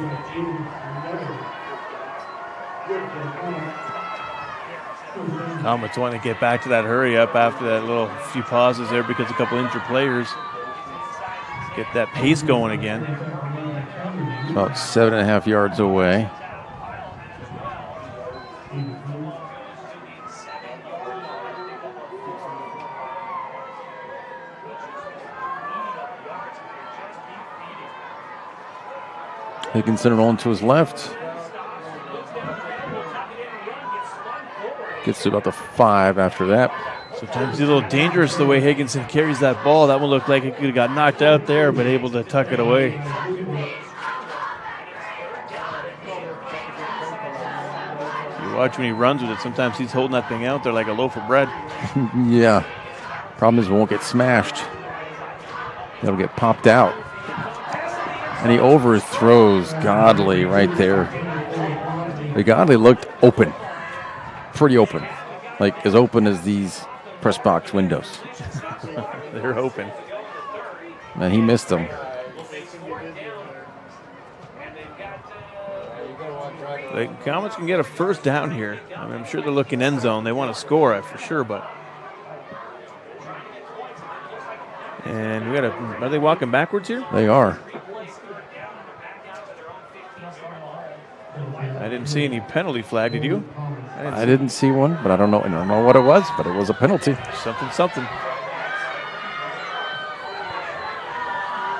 Comets want to get back to that hurry up after that little few pauses there because a couple injured players. Get that pace going again. It's about 7.5 yards away. Higginson rolling to his left. Gets to about the 5 after that. Sometimes it's a little dangerous the way Higginson carries that ball. That one looked like it could have got knocked out there, but able to tuck it away. You watch when he runs with it, sometimes he's holding that thing out there like a loaf of bread. Yeah. Problem is, it won't get smashed. It'll get popped out. And he overthrows Godley right there. But Godley looked open. Pretty open. Like as open as these press box windows. They're open. And he missed them. The Comets can get a first down here. I mean, I'm sure they're looking end zone. They want to score it for sure, but. And we got are they walking backwards here? They are. I didn't see any penalty flag. Did you? I didn't see one, but I don't know what it was, but it was a penalty. Something.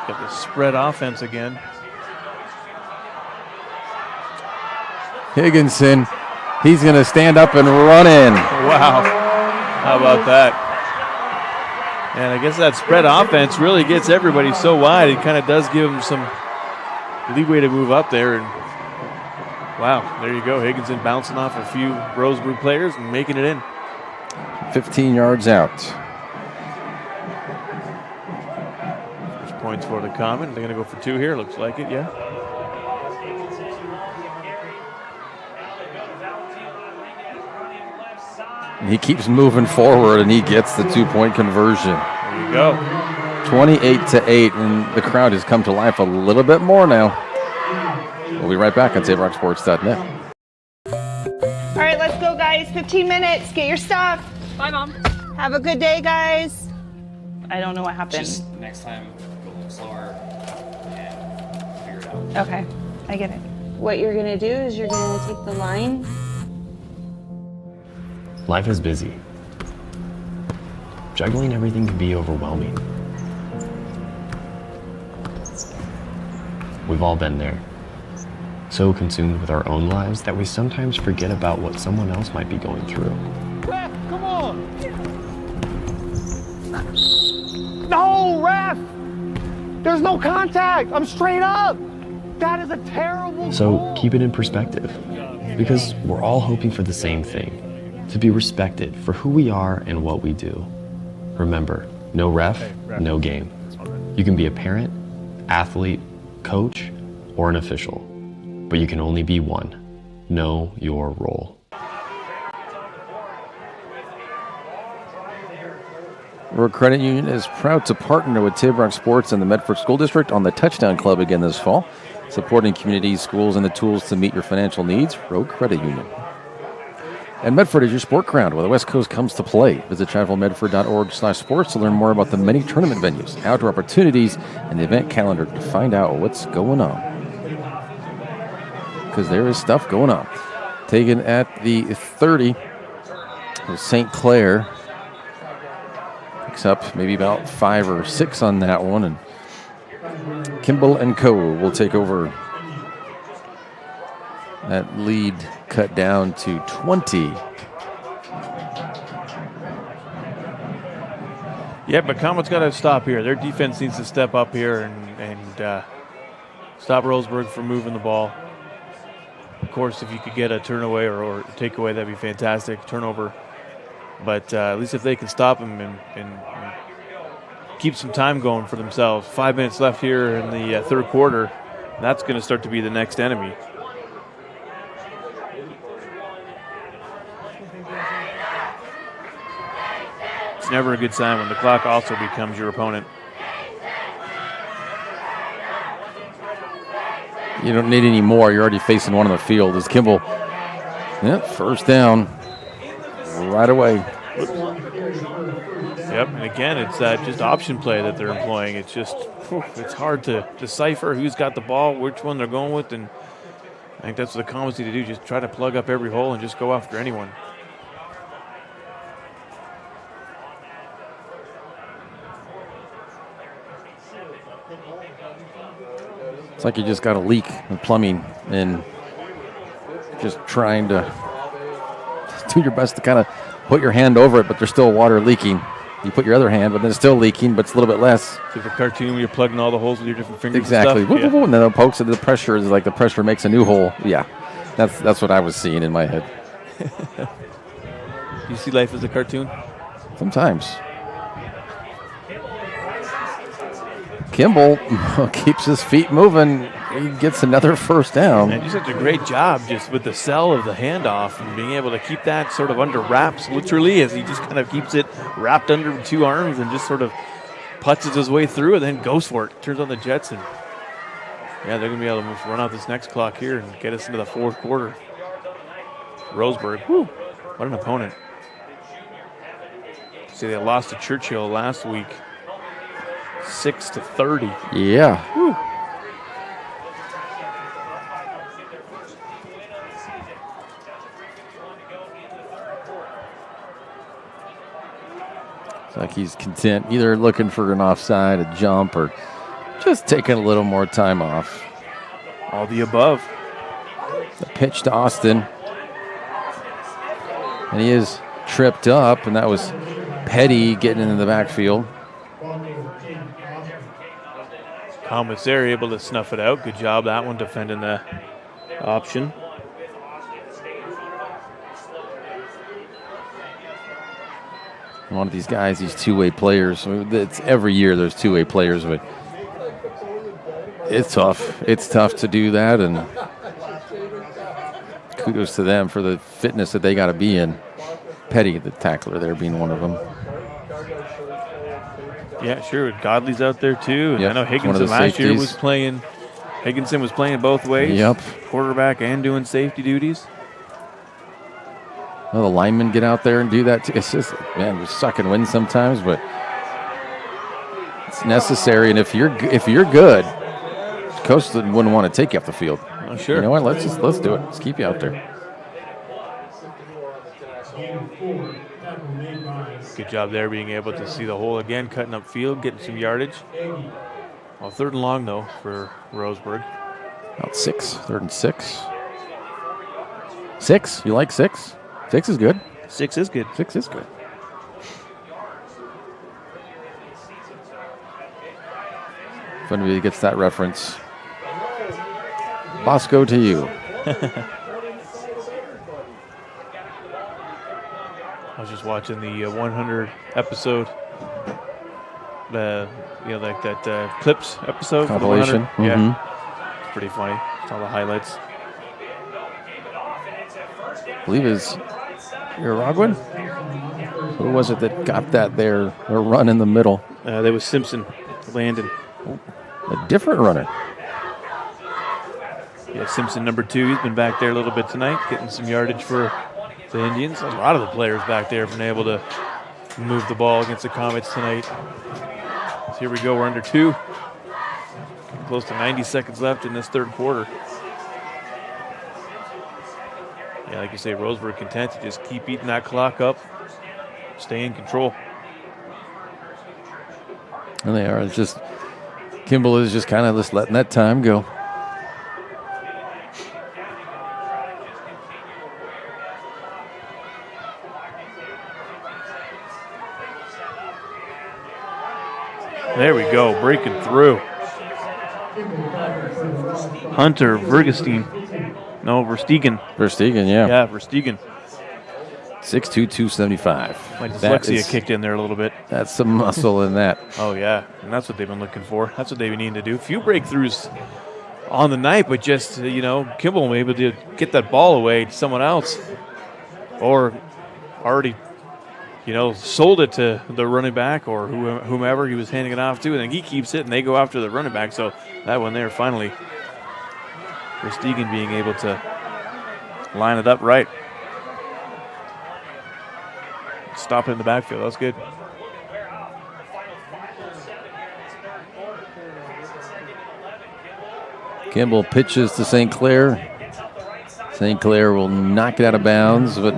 Got the spread offense again. Higginson, he's going to stand up and run in. Wow. How about that? And I guess that spread offense really gets everybody so wide. It kind of does give them some leeway to move up there. And wow, there you go. Higginson bouncing off a few Roseburg players and making it in. 15 yards out. First points for the Comet. They're going to go for 2 here. Looks like it, yeah. He keeps moving forward, and he gets the 2-point conversion. There you go. 28-8, and the crowd has come to life a little bit more now. We'll be right back on SaveRockSports.net. All right, let's go, guys. 15 minutes. Get your stuff. Bye, Mom. Have a good day, guys. I don't know what happened. Just next time, go a little slower. Okay, I get it. What you're gonna do is you're gonna take the line. Life is busy. Juggling everything can be overwhelming. We've all been there. So consumed with our own lives that we sometimes forget about what someone else might be going through. Ref, come on! No, ref! There's no contact! I'm straight up! That is a terrible So goal. keep it in perspective, because we're all hoping for the same thing, to be respected for who we are and what we do. Remember, no ref, no game. You can be a parent, athlete, coach, or an official, but you can only be one. Know your role. Roseburg Credit Union is proud to partner with Tabarrock Sports and the Medford School District on the Touchdown Club again this fall, supporting communities, schools, and the tools to meet your financial needs. Roseburg Credit Union. And Medford is your sport ground where the West Coast comes to play. Visit travelmedford.org/sports to learn more about the many tournament venues, outdoor opportunities, and the event calendar to find out what's going on. Because there is stuff going on. Taken at the 30 of St. Clair. Picks up maybe about 5 or 6 on that one. And Kimball and Co. will take over. That lead cut down to 20. Yeah, but Comet's got to stop here. Their defense needs to step up here and stop Roseburg from moving the ball. Of course, if you could get a turn-away or take-away, that'd be fantastic, turnover. But at least if they can stop them and keep some time going for themselves. 5 minutes left here in the third quarter. That's going to start to be the next enemy. It's never a good sign when the clock also becomes your opponent. You don't need any more. You're already facing one on the field. As Kimball, first down right away. Yep, and again, it's just option play that they're employing. It's just, it's hard to decipher who's got the ball, which one they're going with, and I think that's what the Comets need to do, just try to plug up every hole and just go after anyone. It's like you just got a leak in plumbing and just trying to do your best to kind of put your hand over it, but there's still water leaking. You put your other hand, but then it's still leaking, but it's a little bit less. So for cartoon, where you're plugging all the holes with your different fingers. Exactly. And stuff? And then it pokes it. The pressure is like the pressure makes a new hole. Yeah, that's what I was seeing in my head. You see life as a cartoon? Sometimes. Kimball keeps his feet moving. He gets another first down. And just did a great job just with the sell of the handoff and being able to keep that sort of under wraps, literally, as he just kind of keeps it wrapped under 2 arms and just sort of putzes his way through and then goes for it. Turns on the Jets, and yeah, they're going to be able to run out this next clock here and get us into the fourth quarter. Roseburg, whew, what an opponent. See, they lost to Churchill last week, 6-30. Yeah. Whew. It's like he's content, either looking for an offside, a jump, or just taking a little more time off. All the above. The pitch to Austin. And he is tripped up, and that was Petty getting into the backfield. Comets there able to snuff it out. Good job, that one, defending the option. One of these guys, these two-way players. It's every year there's two-way players, but it's tough. It's tough to do that, and kudos to them for the fitness that they got to be in. Petty, the tackler there, being one of them. Yeah, sure. Godley's out there too. Yep, I know Higginson last year was playing. Higginson was playing both ways. Yep. Quarterback and doing safety duties. Well, the linemen get out there and do that too. It's just, man, we suck and win sometimes, but it's necessary. And if you're good, coach wouldn't want to take you off the field. Oh, sure. You know what? Let's do it. Let's keep you out there. Good job there, being able to see the hole again, cutting up field, getting some yardage. Well, 3rd and long though for Roseburg. About 6. 3rd and 6. 6? You like 6? 6 is good. 6 is good. 6 is good. If anybody gets that reference, Bosco to you. I was just watching the 100 episode, like that clips episode Compilation. For the 100. Yeah, it's pretty funny. It's all the highlights. I believe it's Uruguayan. Who was it that got that there? A run in the middle. There was Simpson, Landon. A different runner. Yeah, Simpson, number 2. He's been back there a little bit tonight, getting some yardage for the Indians. A lot of the players back there have been able to move the ball against the Comets tonight. So here we go. We're under 2. Close to 90 seconds left in this 3rd quarter. Yeah, like you say, Roseburg content to just keep eating that clock up, stay in control. And they are. It's just Kimball is just kind of just letting that time go. There we go, breaking through. Hunter Verstegen. No, Verstegen. Verstegen, yeah. Yeah, Verstegen. 6'2", 275. My dyslexia kicked in there a little bit. That's some muscle in that. Oh, yeah, and that's what they've been looking for. That's what they've been needing to do. Few breakthroughs on the night, but just, Kimball able to get that ball away to someone else. Or already, sold it to the running back or whomever he was handing it off to, and then he keeps it, and they go after the running back. So that one there, finally, Verstegen being able to line it up right. Stop it in the backfield. That's good. Kimball pitches to St. Clair. St. Clair will knock it out of bounds, but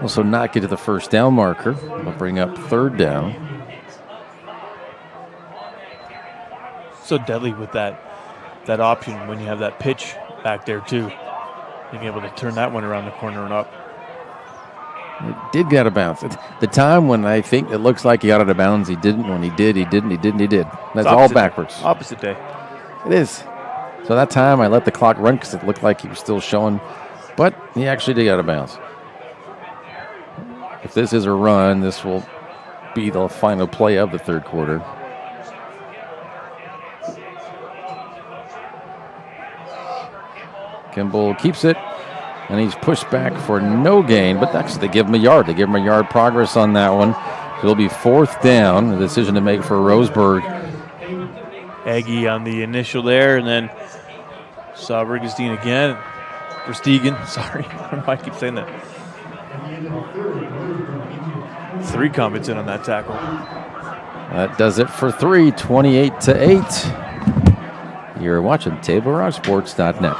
also not get to the first down marker. Will bring up 3rd down. So deadly with that option when you have that pitch back there too. Being able to turn that one around the corner and up. It did get out of bounds. The time when I think it looks like he got out of bounds, he didn't. When he did, he didn't. He didn't, he did. That's all backwards. Opposite day. It is. So that time I let the clock run because it looked like he was still showing, but he actually did get out of bounds. If this is a run, this will be the final play of the 3rd quarter. Kimball keeps it, and he's pushed back for no gain, but actually they give him a yard. They give him a yard progress on that one. So it'll be 4th down, a decision to make for Roseburg. Aggie on the initial there, and then saw Verstegen again. Sorry. I don't know why I keep saying that. 3 Comets in on that tackle. That does it for 3, 28-8. You're watching TableRockSports.net.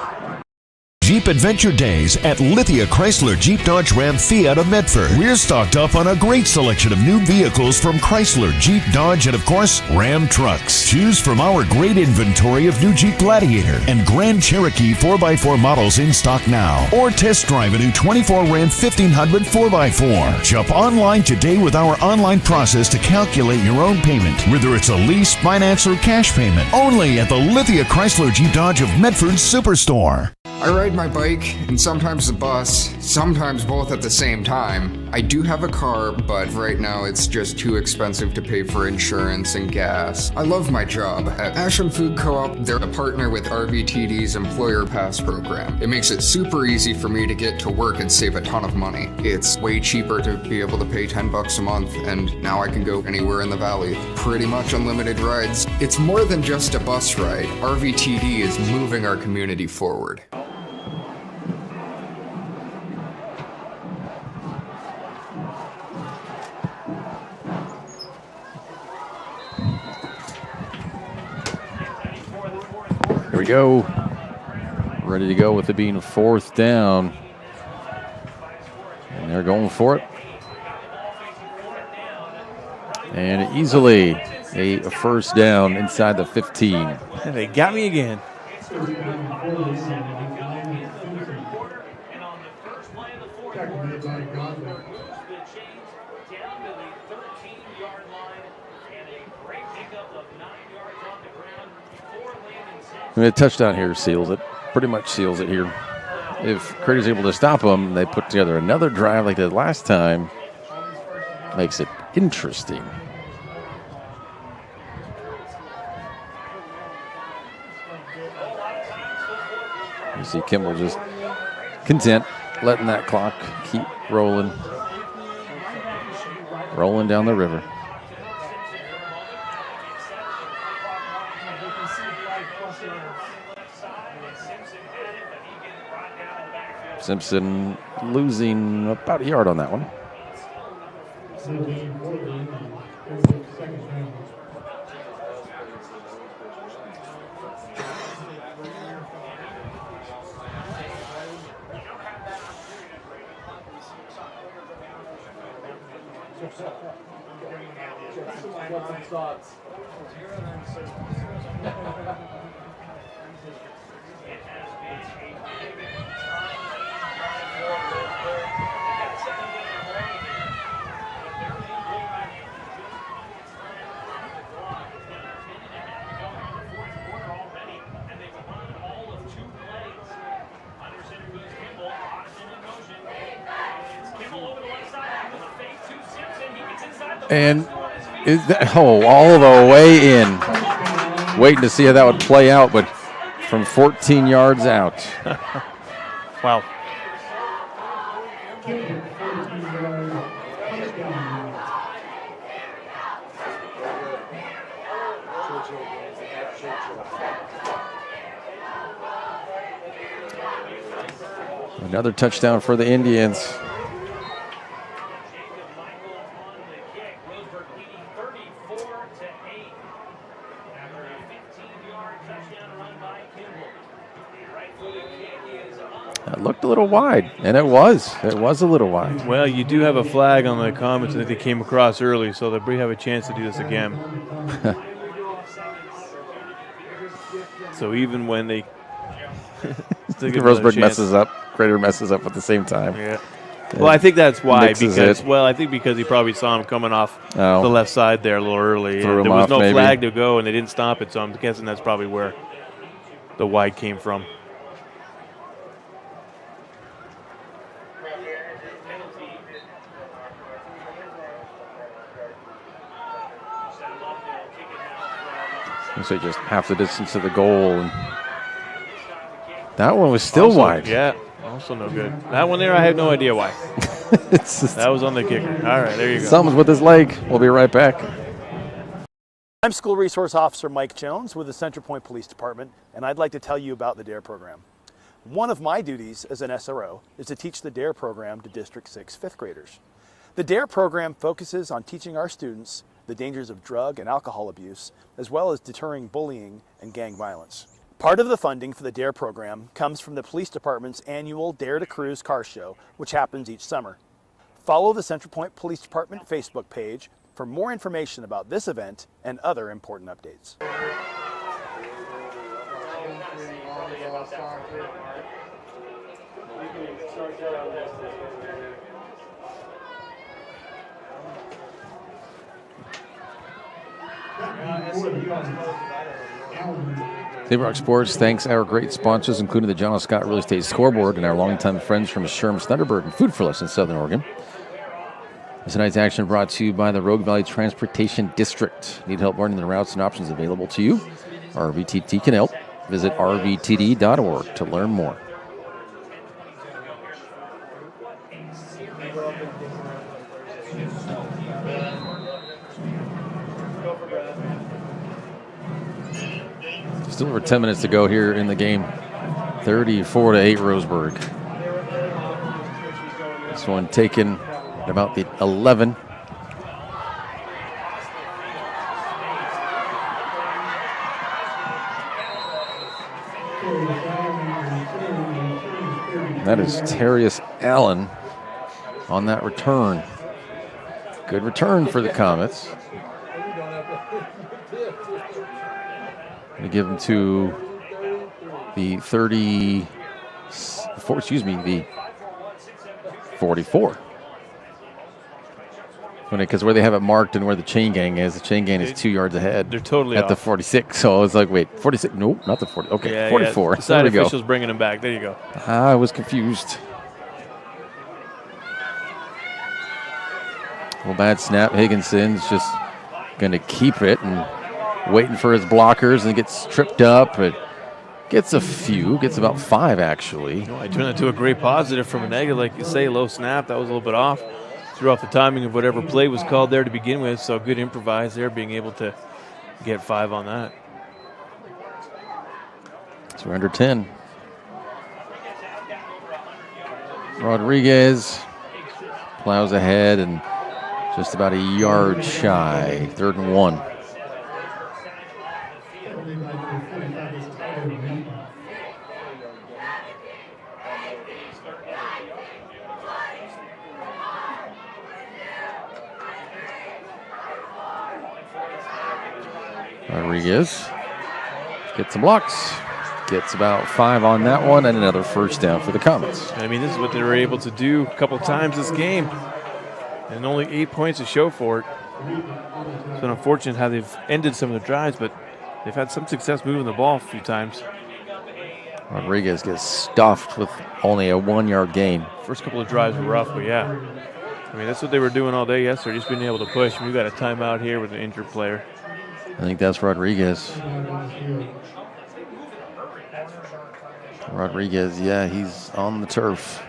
Jeep Adventure Days at Lithia Chrysler Jeep Dodge Ram Fiat of Medford. We're stocked up on a great selection of new vehicles from Chrysler, Jeep, Dodge, and of course, Ram trucks. Choose from our great inventory of new Jeep Gladiator and Grand Cherokee 4x4 models in stock now. Or test drive a new 24 Ram 1500 4x4. Shop online today with our online process to calculate your own payment, whether it's a lease, finance, or cash payment. Only at the Lithia Chrysler Jeep Dodge of Medford Superstore. I ride my bike and sometimes the bus, sometimes both at the same time. I do have a car, but right now it's just too expensive to pay for insurance and gas. I love my job. At Ashland Food Co-op, they're a partner with RVTD's Employer Pass program. It makes it super easy for me to get to work and save a ton of money. It's way cheaper to be able to pay $10 a month, and now I can go anywhere in the valley. Pretty much unlimited rides. It's more than just a bus ride. RVTD is moving our community forward. Here we go. Ready to go with it being 4th down. And they're going for it. And easily a first down inside the 15. They got me again. And a touchdown here seals it. Pretty much seals it here. If Crater's able to stop them, they put together another drive like they did last time. Makes it interesting. You see Kimball just content, letting that clock keep rolling. Rolling down the river. Simpson losing about a yard on that one. And is that, all the way in. Waiting to see how that would play out, but from 14 yards out. Wow. Another touchdown for the Indians. It looked a little wide, and it was. It was a little wide. Well, you do have a flag on the comments that they came across early, so they have a chance to do this again. So even when they Roseburg messes up, Crater messes up at the same time. Yeah. Well, I think that's why. Because it. I think because he probably saw him coming off the left side there a little early. Threw And him there was off, no maybe. flag to go, and they didn't stop it. So I'm guessing that's probably where the wide came from. So just half the distance to the goal. And that one was still wide. Yeah, also no good. That one there, I have no idea why. That was on the kicker. All right, there you go. Something's with his leg. We'll be right back. I'm School Resource Officer Mike Jones with the Central Point Police Department, and I'd like to tell you about the DARE program. One of my duties as an SRO is to teach the DARE program to District 6 fifth graders. The DARE program focuses on teaching our students the dangers of drug and alcohol abuse, as well as deterring bullying and gang violence. Part of the funding for the DARE program comes from the Police Department's annual Dare to Cruise car show, which happens each summer. Follow the Central Point Police Department Facebook page for more information about this event and other important updates. Table Rock Sports thanks our great sponsors, including the John L. Scott Real Estate Scoreboard and our longtime friends from Sherm's Thunderbird and Food for Less in Southern Oregon. Tonight's action brought to you by the Rogue Valley Transportation District. Need help learning the routes and options available to you? RVTT can help. Visit rvtd.org to learn more. Still over 10 minutes to go here in the game. 34-8 Roseburg. This one taken at about the 11. That is Terrius Allen on that return. Good return for the Comets. Going to give them to the 44. Because where they have it marked and where the chain gang is 2 yards ahead. They're totally at off. the 46. So I was like, wait, 46? Nope, not the 40. Okay, Yeah, 44. Yeah. The side there we go. official's bringing him back. There you go. I was confused. Well, bad snap. Higginson's just going to keep it and waiting for his blockers and gets tripped up. But gets a few. Gets about 5, actually. I turned that to a great positive from a negative. Like you say, low snap. That was a little bit off. Threw off the timing of whatever play was called there to begin with. So good improvise there, being able to get 5 on that. So we're under 10. Rodriguez plows ahead and just about a yard shy. 3rd and 1. Rodriguez gets some blocks, gets about 5 on that one, and another first down for the Comets. I mean, this is what they were able to do a couple times this game, and only 8 points to show for it. It's been unfortunate how they've ended some of the drives, but they've had some success moving the ball a few times. Rodriguez gets stuffed with only a 1-yard gain. First couple of drives were rough, but yeah. I mean, that's what they were doing all day yesterday, just being able to push. We've got a timeout here with an injured player. I think that's Rodriguez. Rodriguez, yeah, he's on the turf.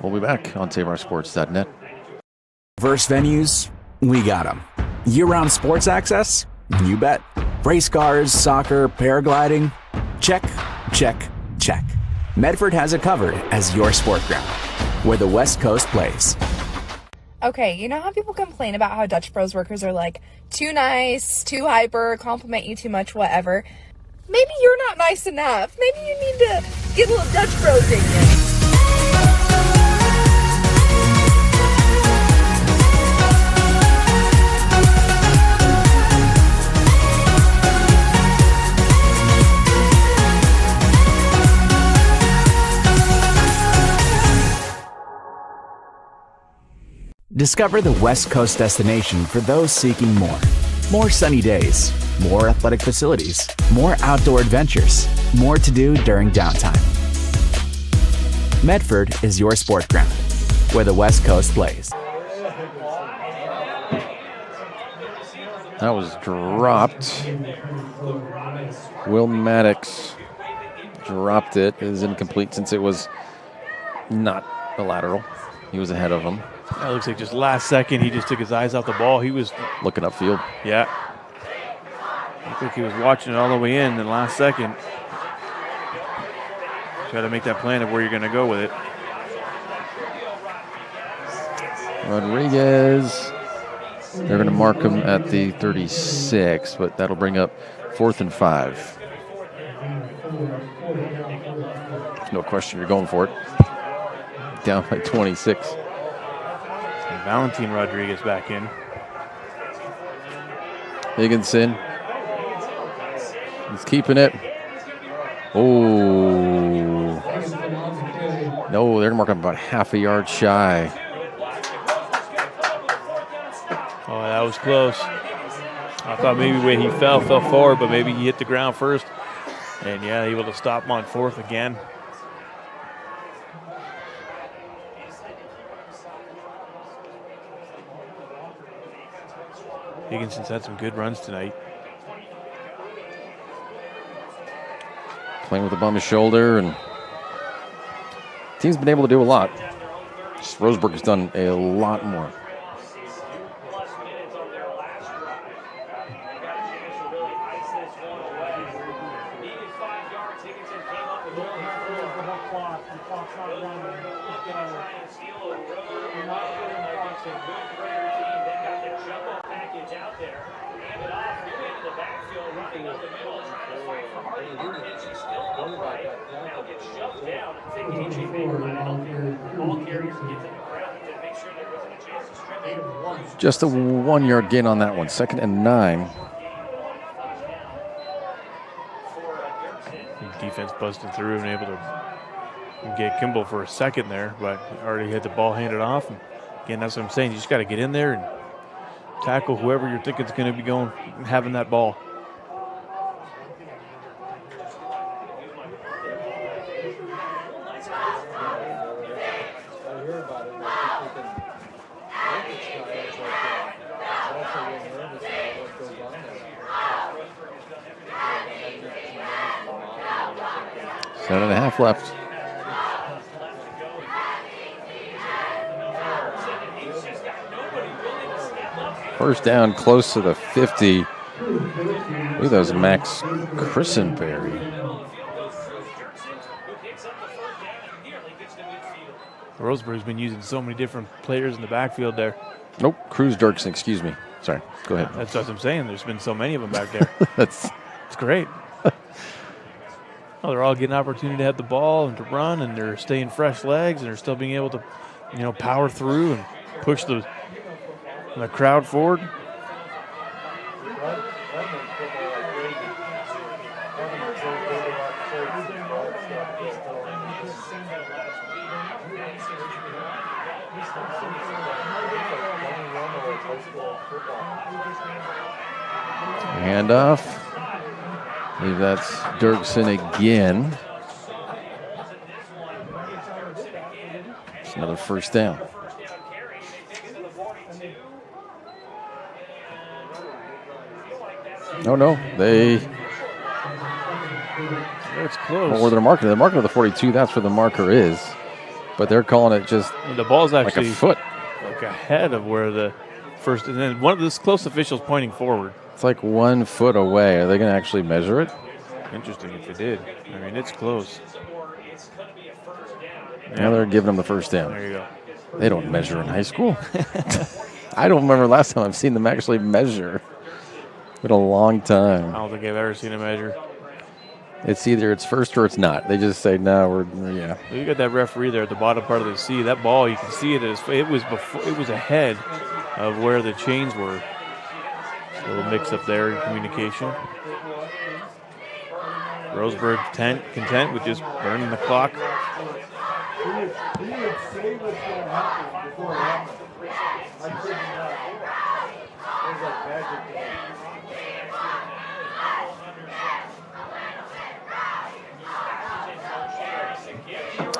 We'll be back on TamarSports.net. Diverse venues, we got them. Year-round sports access? You bet. Race cars, soccer, paragliding? Check, check, check. Medford has it covered as your sport ground, where the West Coast plays. Okay, you know how people complain about how Dutch Bros workers are like too nice, too hyper, compliment you too much, whatever? Maybe you're not nice enough. Maybe you need to get a little Dutch Bros in you. Discover the West Coast destination for those seeking more. More sunny days, more athletic facilities, more outdoor adventures, more to do during downtime. Medford is your sport ground, where the West Coast plays. That was dropped. Will Maddox dropped it. It is incomplete since it was not a lateral. He was ahead of him. That looks like just last second he just took his eyes off the ball. He was looking upfield. Yeah. Looked like he was watching it all the way in, and last second try to make that plan of where you're going to go with it. Rodriguez. They're going to mark him at the 36, but that'll bring up 4th and 5. There's no question you're going for it. Down by 26. And Valentin Rodriguez back in. Higginson. He's keeping it. Oh. No, they're marking about half a yard shy. Oh, that was close. I thought maybe when he fell forward, but maybe he hit the ground first. And yeah, able to stop him on 4th again. Higginson's had some good runs tonight. Playing with the bum his shoulder, and team's been able to do a lot. Just Roseburg has done a lot more. Just a 1 yard gain on that one. 2nd and 9. Defense busted through and able to get Kimball for a second there, but already had the ball handed off. And again, that's what I'm saying. You just got to get in there and tackle whoever you're thinking is going to be going, having that ball. Seven and a half left. First down, close to the 50. Look at those Max Christenberry. Roseburg's been using so many different players in the backfield there. Nope, Cruz Dirksen, excuse me. Sorry, go ahead. That's what I'm saying. There's been so many of them back there. It's great. They're all getting an opportunity to have the ball and to run, and they're staying fresh legs, and they're still being able to, power through and push the crowd forward. Handoff. I believe that's Dirksen again. It's another first down. No, they. It's close. Well, where they're marking, they're marking the 42. That's where the marker is, but they're calling it just. The ball's actually like a foot, like ahead of where the first. And then one of the close officials pointing forward. It's like 1 foot away. Are they going to actually measure it? Interesting if they did. I mean, it's close. Now they're giving them the first down. There you go. They don't measure in high school. I don't remember last time I've seen them actually measure. Been a long time. I don't think I've ever seen a measure. It's either it's first or it's not. They just say no. Yeah. You got that referee there at the bottom part of the C. That ball, you can see it was before. It was ahead of where the chains were. A little mix up there in communication. Roseburg content with just burning the clock.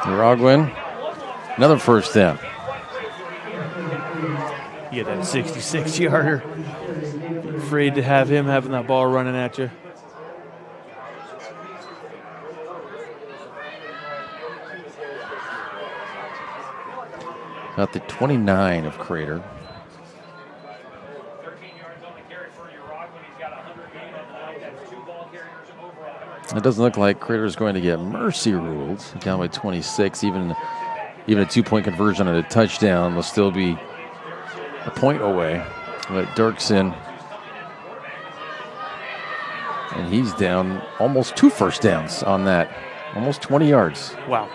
Rogwin, another first down. You get that 66-yarder. Afraid to have him having that ball running at you. At the 29 of Crater. It doesn't look like Crater is going to get mercy ruled. Down by 26. Even a 2-point conversion and a touchdown will still be a point away. But Dirksen, and he's down almost 2 first downs on that. Almost 20 yards. Wow.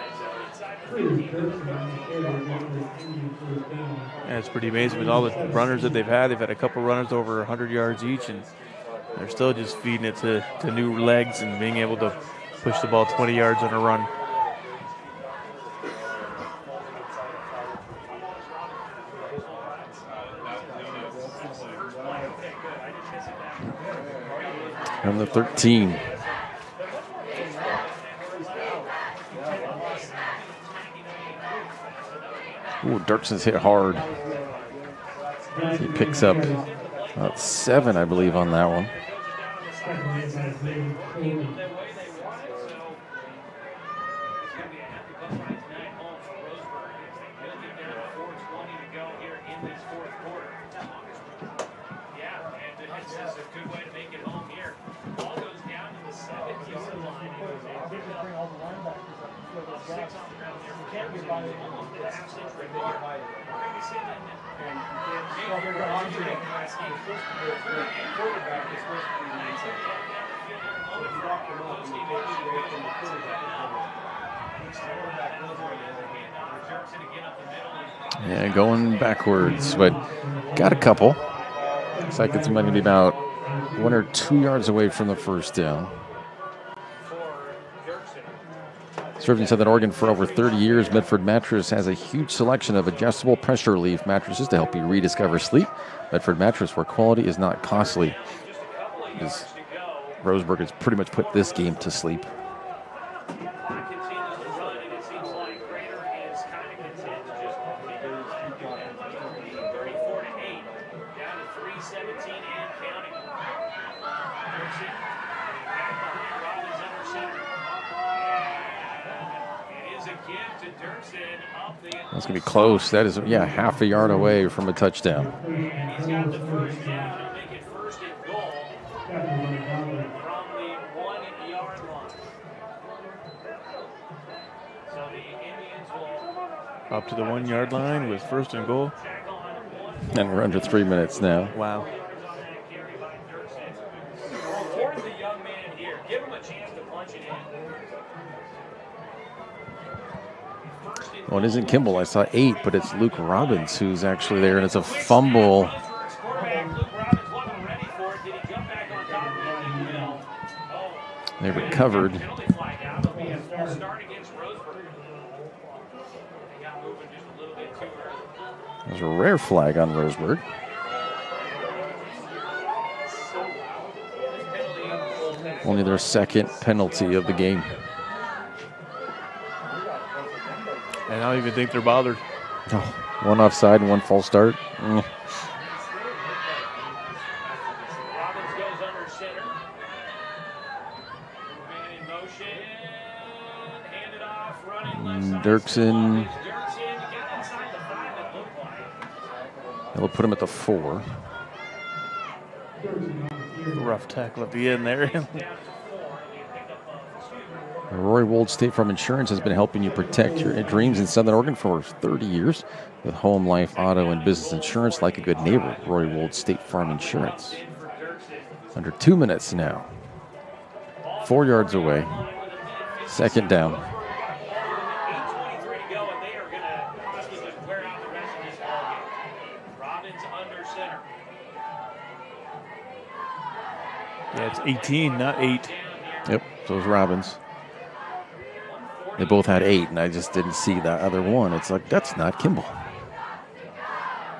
Yeah, it's pretty amazing with all the runners that they've had. They've had a couple runners over 100 yards each, and they're still just feeding it to new legs and being able to push the ball 20 yards on a run. On the 13. Ooh, Dirksen's hit hard. He picks up about 7, I believe, on that one. Yeah, going backwards, but got a couple. Looks like it's going to be about 1 or 2 yards away from the first down. Served in Southern Oregon for over 30 years, Medford Mattress has a huge selection of adjustable pressure relief mattresses to help you rediscover sleep. Medford Mattress, where quality is not costly. Roseburg has pretty much put this game to sleep. That's going to be close. That is, half a yard away from a touchdown. He's got the first down. He'll make it first and goal from the 1 yard line. So the Indians will up to the 1 yard line with first and goal. And we're under 3 minutes now. Wow. reward the young man here. Give him a chance to punch it in. Well, it isn't Kimball. I saw 8, but it's Luke Robbins who's actually there, and it's a fumble. They recovered. There's a rare flag on Roseburg. Only their second penalty of the game. And I don't even think they're bothered. Oh, one offside and one false start. Dirksen. They'll put him at the 4. Rough tackle at the end there. Rory Wold State Farm Insurance has been helping you protect your dreams in Southern Oregon for 30 years with home, life, auto, and business insurance like a good neighbor. Rory Wold State Farm Insurance. Under 2 minutes now. 4 yards away. Second down. Yeah, it's 18, not 8. Yep, so it's Robbins. They both had 8, and I just didn't see that other one. It's like, that's not Kimball.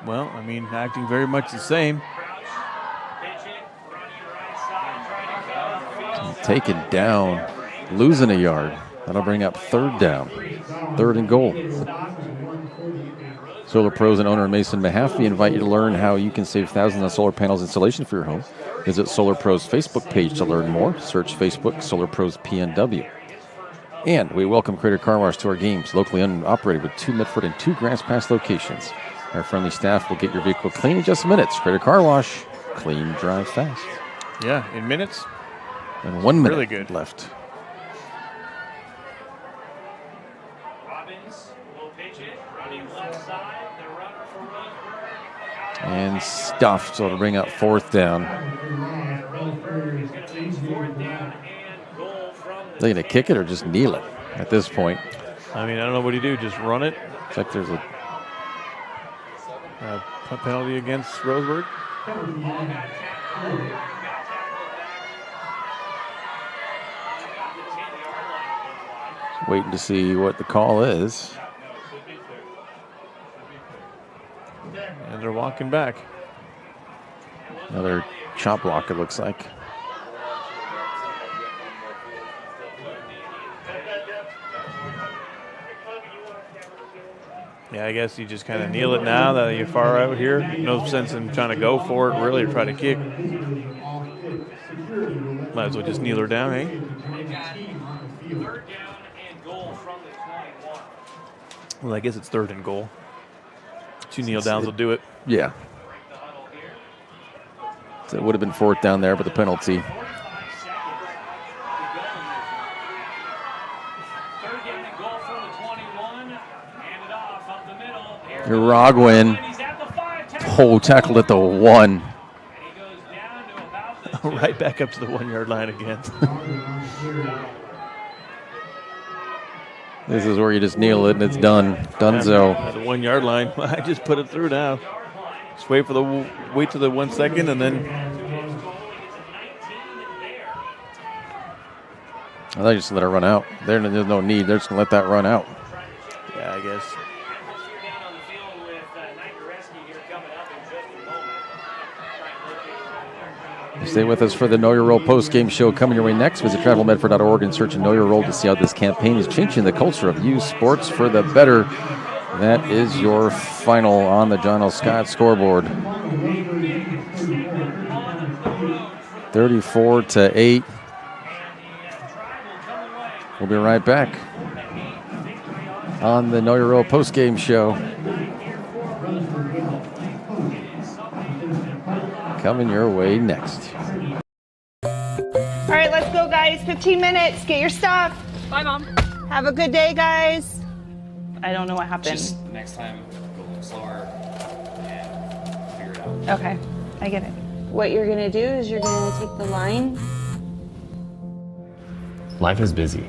Well, I mean, acting very much the same. Taken down, losing a yard. That'll bring up third down. 3rd and goal. Solar Pros and owner Mason Mahaffey invite you to learn how you can save thousands on solar panels installation for your home. Visit Solar Pros' Facebook page to learn more. Search Facebook Solar Pros PNW. And we welcome Crater Car Wash to our games, locally owned and operated with 2 Medford and 2 Grass Pass locations. Our friendly staff will get your vehicle clean in just minutes. Crater Car Wash, clean, drive fast. Yeah, in minutes. And 1 minute really good. left. And stuffed, so it'll bring up 4th down. They're going to kick it or just kneel it at this point. I mean, I don't know what do you do. Just run it. It's like there's a penalty against Roseburg. Waiting to see what the call is. And they're walking back. Another chop block, it looks like. Yeah, I guess you just kind of kneel it now that you're far out here. No sense in trying to go for it, really, or try to kick. Might as well just kneel her down, eh? Well, I guess it's 3rd and goal. 2 kneel downs will do it. Yeah. So it would have been 4th down there, but the penalty. Iragwin. Oh, tackled at the 1. Right back up to the 1 yard line again. This is where you just kneel it and it's done. Donezo. At the 1 yard line. I just put it through now. Just wait to the 1 second and then. I thought you just let it run out. There's no need. They're just going to let that run out. Yeah, I guess. Stay with us for the Know Your Role post-game show coming your way next. Visit travelmedford.org and search Know Your Role to see how this campaign is changing the culture of youth sports for the better. That is your final on the John L. Scott scoreboard. 34-8. We'll be right back on the Know Your Role post-game show. Coming your way next. All right, let's go, guys. 15 minutes. Get your stuff. Bye, Mom. Have a good day, guys. I don't know what happened. Just next time, go a little slower and figure it out. Okay, I get it. What you're going to do is you're going to take the line. Life is busy.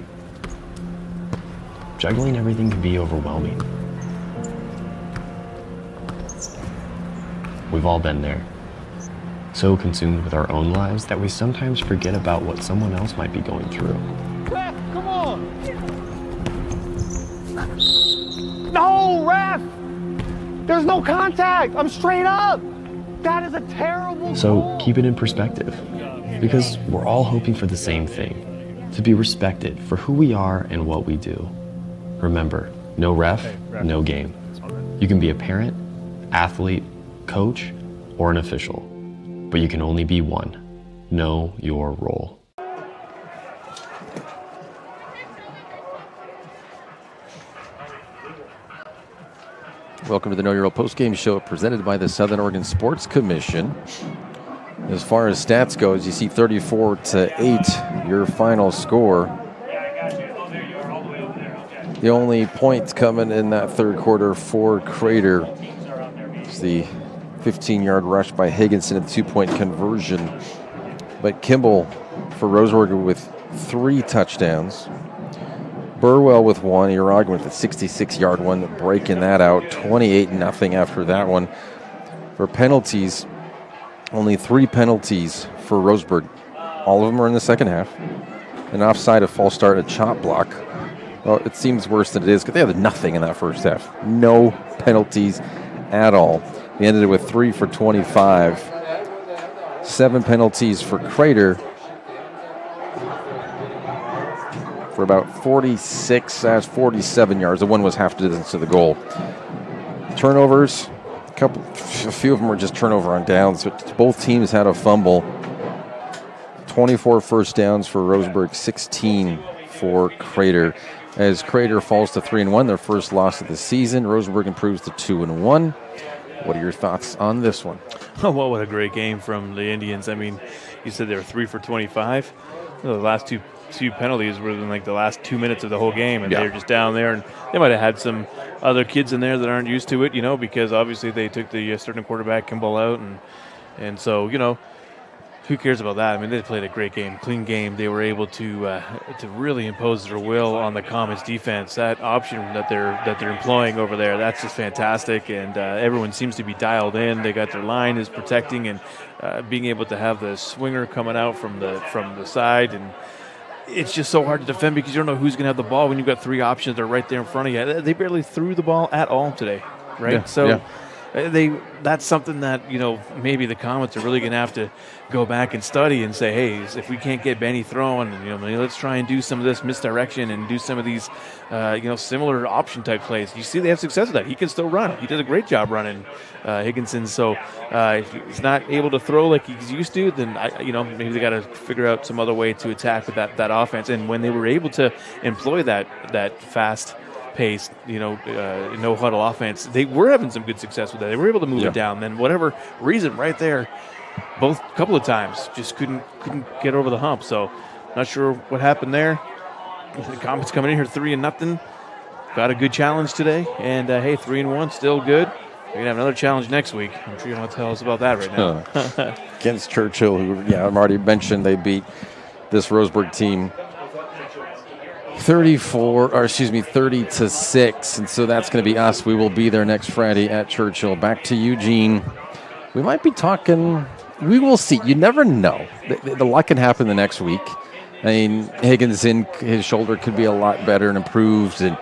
Juggling everything can be overwhelming. We've all been there. So consumed with our own lives that we sometimes forget about what someone else might be going through. Ref, come on! No, ref! There's no contact! I'm straight up! That is a terrible So goal. keep it in perspective, because we're all hoping for the same thing, to be respected for who we are and what we do. Remember, no ref, no game. You can be a parent, athlete, coach, or an official. But you can only be one. Know your role. Welcome to the Know Your Role postgame show presented by the Southern Oregon Sports Commission. As far as stats goes, you see 34-8, your final score. The only points coming in that third quarter for Crater is the 15-yard rush by Higginson and the 2-point conversion. But Kimball for Roseburg with 3 touchdowns. Burwell with 1. Uragan with a 66-yard one, breaking that out. 28-0 after that one. For penalties, only 3 penalties for Roseburg. All of them are in the second half. An offside, a false start, a chop block. Well, it seems worse than it is because they had nothing in that first half. No penalties at all. They ended it with 3 for 25. 7 penalties for Crater for about 47 yards. The one was half distance to the goal. Turnovers, a few of them were just turnover on downs. But both teams had a fumble. 24 first downs for Roseburg, 16 for Crater. As Crater falls to 3-1, their first loss of the season. Roseburg improves to 2-1. What are your thoughts on this one? Oh, well, what a great game from the Indians. I mean, you said they were 3 for 25. The last two penalties were in like the last 2 minutes of the whole game, and they're just down there. And they might have had some other kids in there that aren't used to it, because obviously they took the starting quarterback, Kimball, out. And so, who cares about that? I mean, they played a great game, clean game. They were able to really impose their will on the Comets defense. That option that they're employing over there, that's just fantastic. And everyone seems to be dialed in. They got their line is protecting and being able to have the swinger coming out from the side. And it's just so hard to defend because you don't know who's going to have the ball when you've got 3 options that are right there in front of you. They barely threw the ball at all today, right? Yeah, so. Yeah. That's something that, maybe the Comets are really going to have to go back and study and say, hey, if we can't get Benny throwing, let's try and do some of this misdirection and do some of these, similar option type plays. You see they have success with that. He can still run. He did a great job running, Higginson. So if he's not able to throw like he's used to, then, maybe they got to figure out some other way to attack with that offense. And when they were able to employ that fast pace, no huddle offense, they were having some good success with that. They were able to move it down. Then whatever reason, right there, both couple of times, just couldn't get over the hump. So not sure what happened there. The Comets coming in here 3-0. Got a good challenge today, and hey, 3-1, still good. We're gonna have another challenge next week. I'm sure you want to tell us about that right now. Against Churchill, who I've already mentioned, they beat this Roseburg team 30-6, and so that's going to be us. We will be there next Friday at Churchill. Back to Eugene. We might be talking. We will see. You never know. The luck can happen the next week. I mean, Higgins his shoulder could be a lot better and improved, and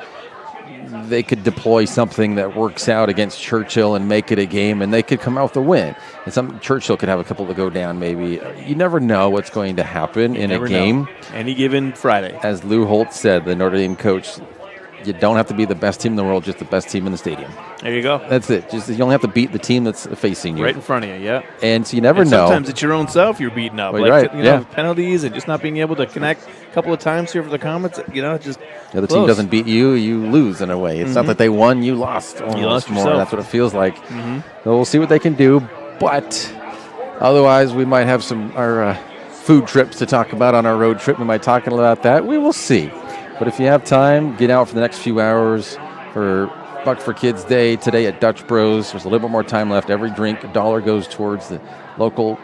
they could deploy something that works out against Churchill and make it a game, and they could come out with a win. And Churchill could have a couple to go down, maybe. You never know what's going to happen in a game. Know. Any given Friday. As Lou Holt said, the Notre Dame coach, you don't have to be the best team in the world, just the best team in the stadium. There you go. That's it. Just you only have to beat the team that's facing you. Right in front of you, yeah. And so you never know. Sometimes it's your own self you're beating up. Well, right. Penalties and just not being able to connect a couple of times here for the Comets, just the other team doesn't beat you, you lose in a way. It's not that they won, you lost. You lost more. yourself. That's what it feels like. So we'll see what they can do. But otherwise, we might have our food trips to talk about on our road trip. We might talk about that. We will see. But if you have time, get out for the next few hours for Buck for Kids Day today at Dutch Bros. There's a little bit more time left. Every drink, $1 goes towards the local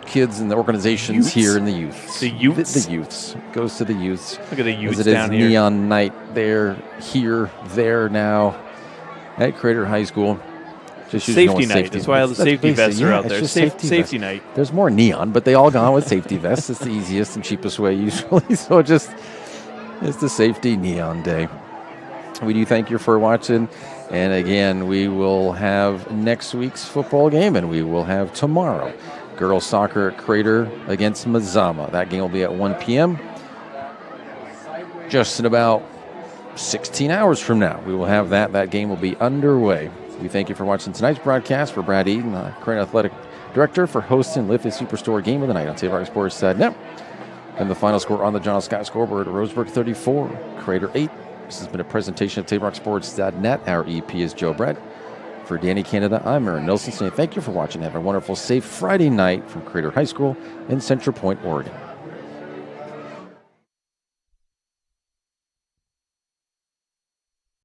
kids and the organizations here in the youth. The youths? The youths. Goes to the youths. Look at the youths as it down is here. Neon night there, here, there now at Crater High School. Just safety night. That's why all the safety vests are out there. Safety night. There's more neon, but they all gone with safety vests. It's the easiest and cheapest way usually. So it's the safety neon day. We do thank you for watching. And again, we will have next week's football game, and we will have tomorrow girls soccer at Crater against Mazama. That game will be at 1 p.m. Just in about 16 hours from now, we will have that. That game will be underway. We thank you for watching tonight's broadcast. For Brad Eden, Crater Athletic Director, for hosting Lift the Superstore Game of the Night on TapeRockSports.net. And the final score on the John Scott scoreboard: Roseburg 34, Crater 8. This has been a presentation of TapeRockSports.net. Our EP is Joe Brett. For Danny Canada, I'm Aaron Nilsson saying thank you for watching. Have a wonderful, safe Friday night from Crater High School in Central Point, Oregon.